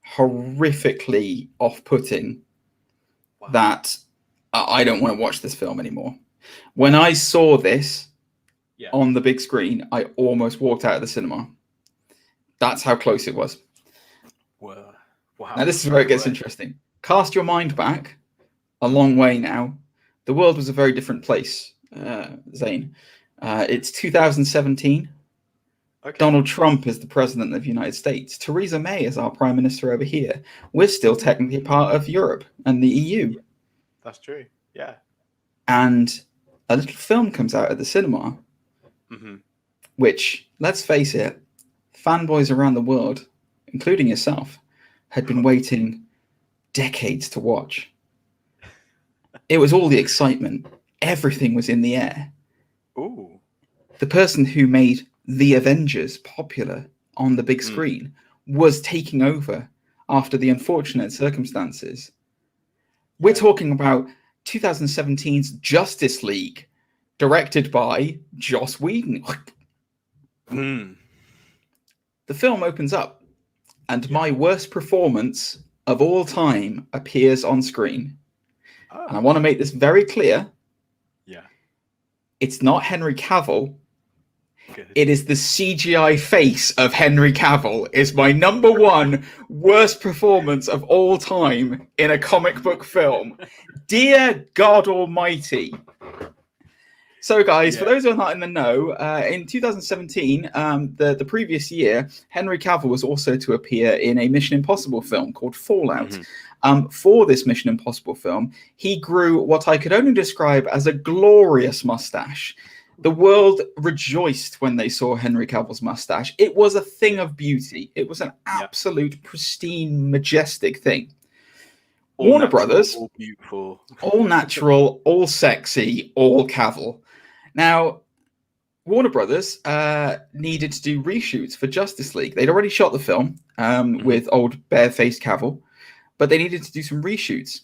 horrifically off-putting that I don't want to watch this film anymore. When I saw this on the big screen, I almost walked out of the cinema. That's how close it was. Wow. Now, this is where it gets interesting. Cast your mind back a long way now. The world was a very different place, Zane. It's 2017. Okay. Donald Trump is the president of the United States. Theresa May is our prime minister over here. We're still technically part of Europe and the EU. That's true. Yeah. And a little film comes out at the cinema, which, let's face it, fanboys around the world, including yourself, had been waiting decades to watch. It was all the excitement. Everything was in the air. Ooh. The person who made The Avengers popular on the big screen was taking over after the unfortunate circumstances. We're talking about 2017's Justice League, directed by Joss Whedon. The film opens up, and my worst performance of all time appears on screen. And I want to make this very clear. It's not Henry Cavill. Good. It is the CGI face of Henry Cavill is my number one worst performance of all time in a comic book film. Dear God Almighty. So, guys, for those who are not in the know, in 2017, the previous year, Henry Cavill was also to appear in a Mission Impossible film called Fallout. For this Mission Impossible film, he grew what I could only describe as a glorious mustache. The world rejoiced when they saw Henry Cavill's mustache. It was a thing of beauty. It was an absolute pristine, majestic thing. All Warner natural, Brothers, all beautiful, all natural, all sexy, all Cavill. Now, Warner Brothers needed to do reshoots for Justice League. They'd already shot the film with old bare-faced Cavill, but they needed to do some reshoots.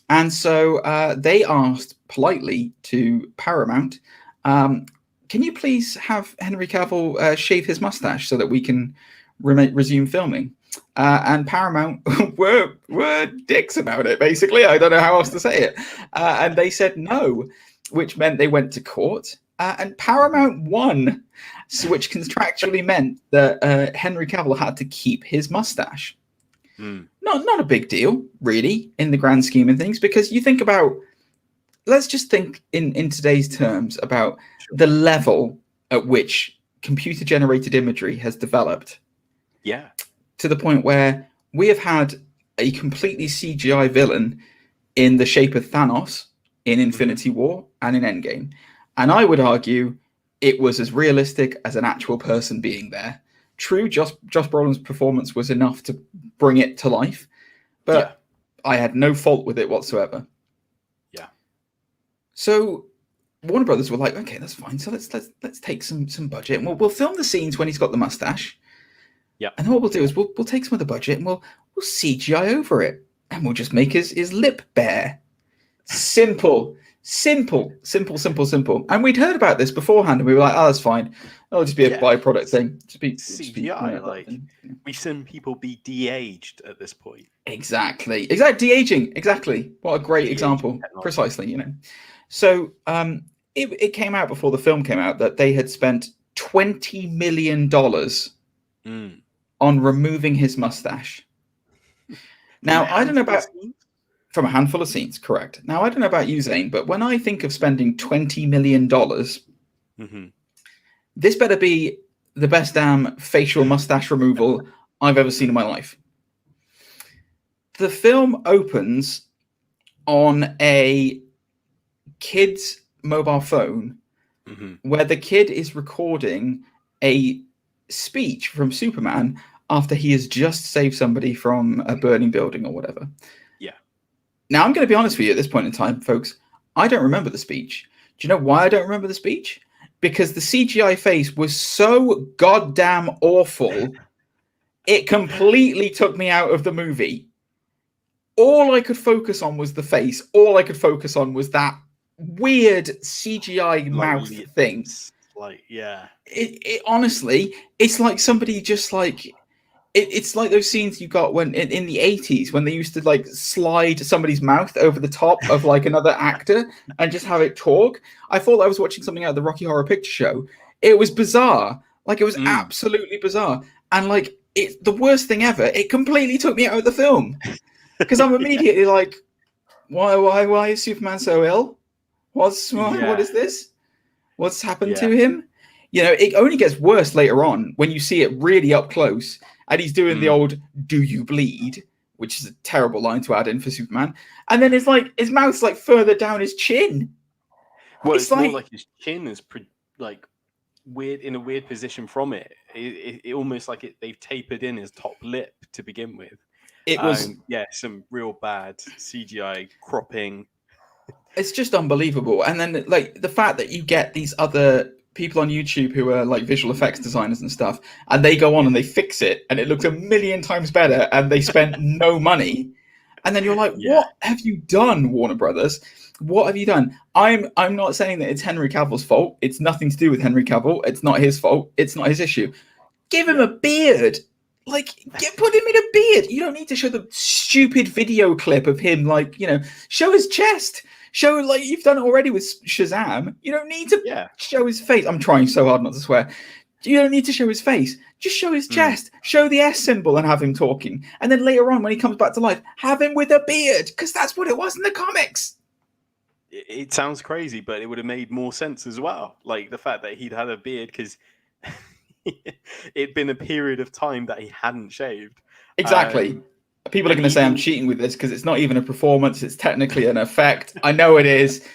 And so they asked politely to Paramount, can you please have Henry Cavill shave his mustache so that we can resume filming? And Paramount were dicks about it, basically. I don't know how else to say it. And they said no, which meant they went to court. And Paramount won, which contractually meant that Henry Cavill had to keep his mustache. Not a big deal, really, in the grand scheme of things, because you think about, let's just think in today's terms about the level at which computer-generated imagery has developed. Yeah. To the point where we have had a completely CGI villain in the shape of Thanos in Infinity War and in Endgame. And I would argue it was as realistic as an actual person being there. True, Josh Brolin's performance was enough to bring it to life, but I had no fault with it whatsoever. Yeah. So Warner Brothers were like, okay, that's fine. So let's take some budget, and we'll film the scenes when he's got the mustache. Yeah. And what we'll do is we'll take some of the budget and we'll CGI over it, and we'll just make his lip bare. Simple. And we'd heard about this beforehand, and we were like, oh, that's fine. It'll just be a byproduct thing. Just be CGI. We've seen people be de-aged at this point. Exactly. De-aging. Exactly. What a great example. Technology. Precisely. So it came out before the film came out that they had spent $20 million on removing his mustache. Now, I don't know about from a handful of scenes, correct. Now, I don't know about you, Zane, but when I think of spending $20 million, this better be the best damn facial mustache removal I've ever seen in my life. The film opens on a kid's mobile phone where the kid is recording a speech from Superman after he has just saved somebody from a burning building or whatever. Yeah. Now, I'm going to be honest with you at this point in time, folks. I don't remember the speech. Do you know why I don't remember the speech? Because the CGI face was so goddamn awful, it completely took me out of the movie. All I could focus on was the face. All I could focus on was that weird CGI mouth thing. It honestly, it's like somebody just like it's like those scenes you got when in the 80s when they used to like slide somebody's mouth over the top of like another actor and just have it talk. I thought I was watching something out of the Rocky Horror Picture Show. It was bizarre. Like it was absolutely bizarre. And like it's the worst thing ever. It completely took me out of the film because I'm immediately like, why is Superman so ill? What is this? What's happened to him? It only gets worse later on when you see it really up close and he's doing the old "Do you bleed?" which is a terrible line to add in for Superman. And then it's like his mouth's like further down his chin. Well, it's more like his chin is like weird in a weird position from it. It almost like they've tapered in his top lip to begin with. It was some real bad CGI cropping. It's just unbelievable. And then like the fact that you get these other people on YouTube who are like visual effects designers and stuff, and they go on and they fix it and it looks a million times better and they spent no money. And then you're like, what have you done, Warner Brothers? What have you done? I'm not saying that it's Henry Cavill's fault. It's nothing to do with Henry Cavill. It's not his fault. It's not his issue. Give him a beard. Like, put him in a beard. You don't need to show the stupid video clip of him, like, show his chest. Show, like, you've done it already with Shazam. You don't need to show his face. I'm trying so hard not to swear. You don't need to show his face. Just show his chest. Show the S symbol and have him talking. And then later on, when he comes back to life, have him with a beard, because that's what it was in the comics. It sounds crazy, but it would have made more sense as well. Like, the fact that he'd had a beard, because it'd been a period of time that he hadn't shaved. Exactly. People are going to say I'm cheating with this because it's not even a performance. It's technically an effect. I know it is.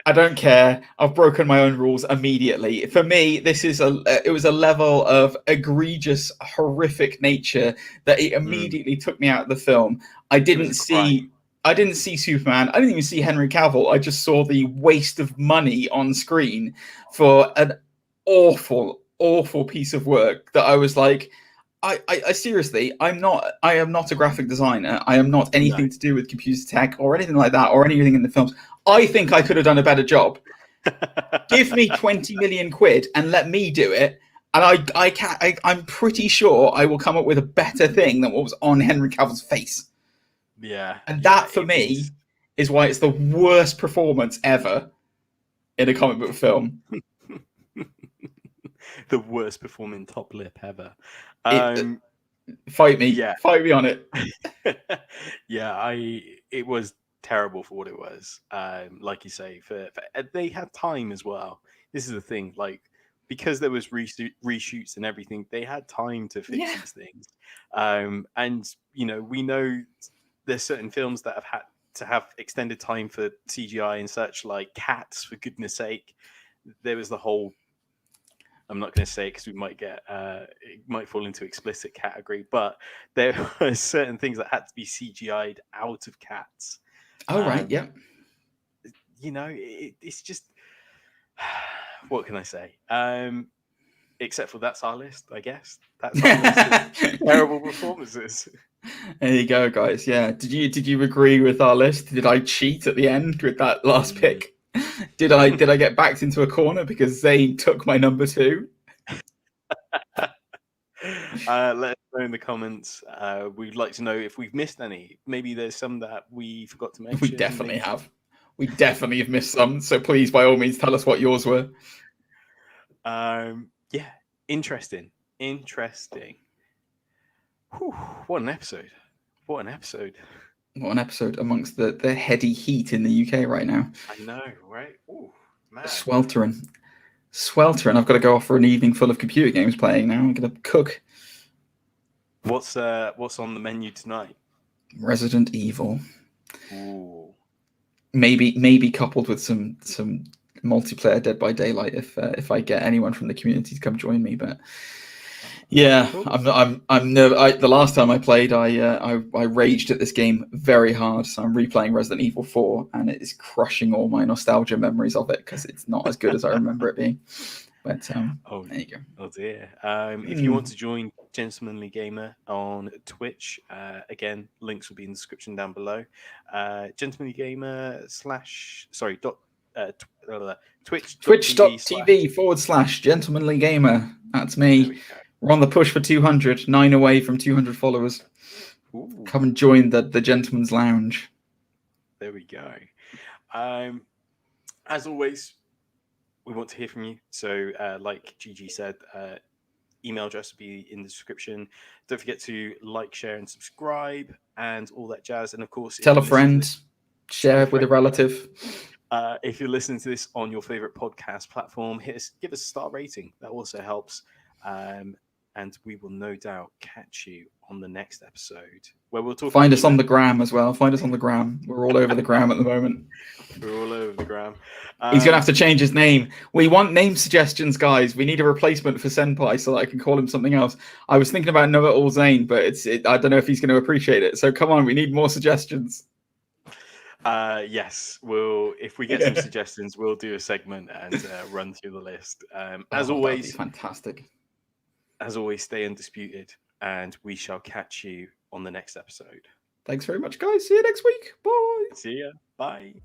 I don't care. I've broken my own rules immediately. For me, it was a level of egregious, horrific nature that it immediately took me out of the film. I didn't see Superman. I didn't even see Henry Cavill. I just saw the waste of money on screen for an awful, awful piece of work that I was like, I seriously, I am not a graphic designer. I am not anything to do with computer tech or anything like that or anything in the films. I think I could have done a better job. Give me 20 million quid and let me do it. And I'm pretty sure I will come up with a better thing than what was on Henry Cavill's face. Yeah. And that, for me, is why it's the worst performance ever in a comic book film. The worst performing top lip ever. Fight me. Yeah. Fight me on it. Yeah, it was terrible for what it was. Like you say, for they had time as well. This is the thing, like, because there was reshoots and everything, they had time to fix these things. And you know, we know there's certain films that have had to have extended time for CGI and such, like Cats, for goodness sake. There was the whole, I'm not going to say because we might get it might fall into explicit category, but there were certain things that had to be CGI'd out of Cats. Oh, right, yeah. You know, it's just, what can I say? Except for that's our list, I guess. That's our list of terrible performances. There you go, guys. Yeah. Did you agree with our list? Did I cheat at the end with that last pick? Did I get backed into a corner because Zane took my number 2? Let us know in the comments. We'd like to know if we've missed any. Maybe there's some that we forgot to mention. We definitely have. We definitely have missed some. So please, by all means, tell us what yours were. Yeah, interesting. Whew, what an episode. What an episode. What an episode amongst the heady heat in the UK right now. I know, right? Ooh, man. Sweltering. I've got to go off for an evening full of computer games playing now. I'm going to cook. What's on the menu tonight? Resident Evil. Ooh. Maybe coupled with some multiplayer Dead by Daylight if I get anyone from the community to come join me. But yeah, cool. The last time I played, I raged at this game very hard. So I'm replaying Resident Evil 4, and it is crushing all my nostalgia memories of it because it's not as good as I remember it being. But there you go. Oh dear. If you want to join Gentlemanly Gamer on Twitch, again, links will be in the description down below. Gentlemanly Gamer twitch.tv/Gentlemanly Gamer. That's me. We're on the push for 200, 9 away from 200 followers. Ooh. Come and join the Gentleman's Lounge. There we go. As always, we want to hear from you. So, like Gigi said, email address will be in the description. Don't forget to like, share, and subscribe, and all that jazz. And of course, tell a friend, share with a relative. If you're listening to this on your favorite podcast platform, give us a star rating. That also helps. And we will no doubt catch you on the next episode where we'll talk. Find us on the gram as well. Find us on the gram. We're all over the gram at the moment. We're all over the gram. He's going to have to change his name. We want name suggestions, guys. We need a replacement for Senpai so that I can call him something else. I was thinking about Know-It-All Zane, but I don't know if he's going to appreciate it. So come on, we need more suggestions. Yes, if we get some suggestions, we'll do a segment and run through the list. As always, that'd be fantastic. As always, stay undisputed, and we shall catch you on the next episode. Thanks very much, guys. See you next week. Bye. See ya. Bye.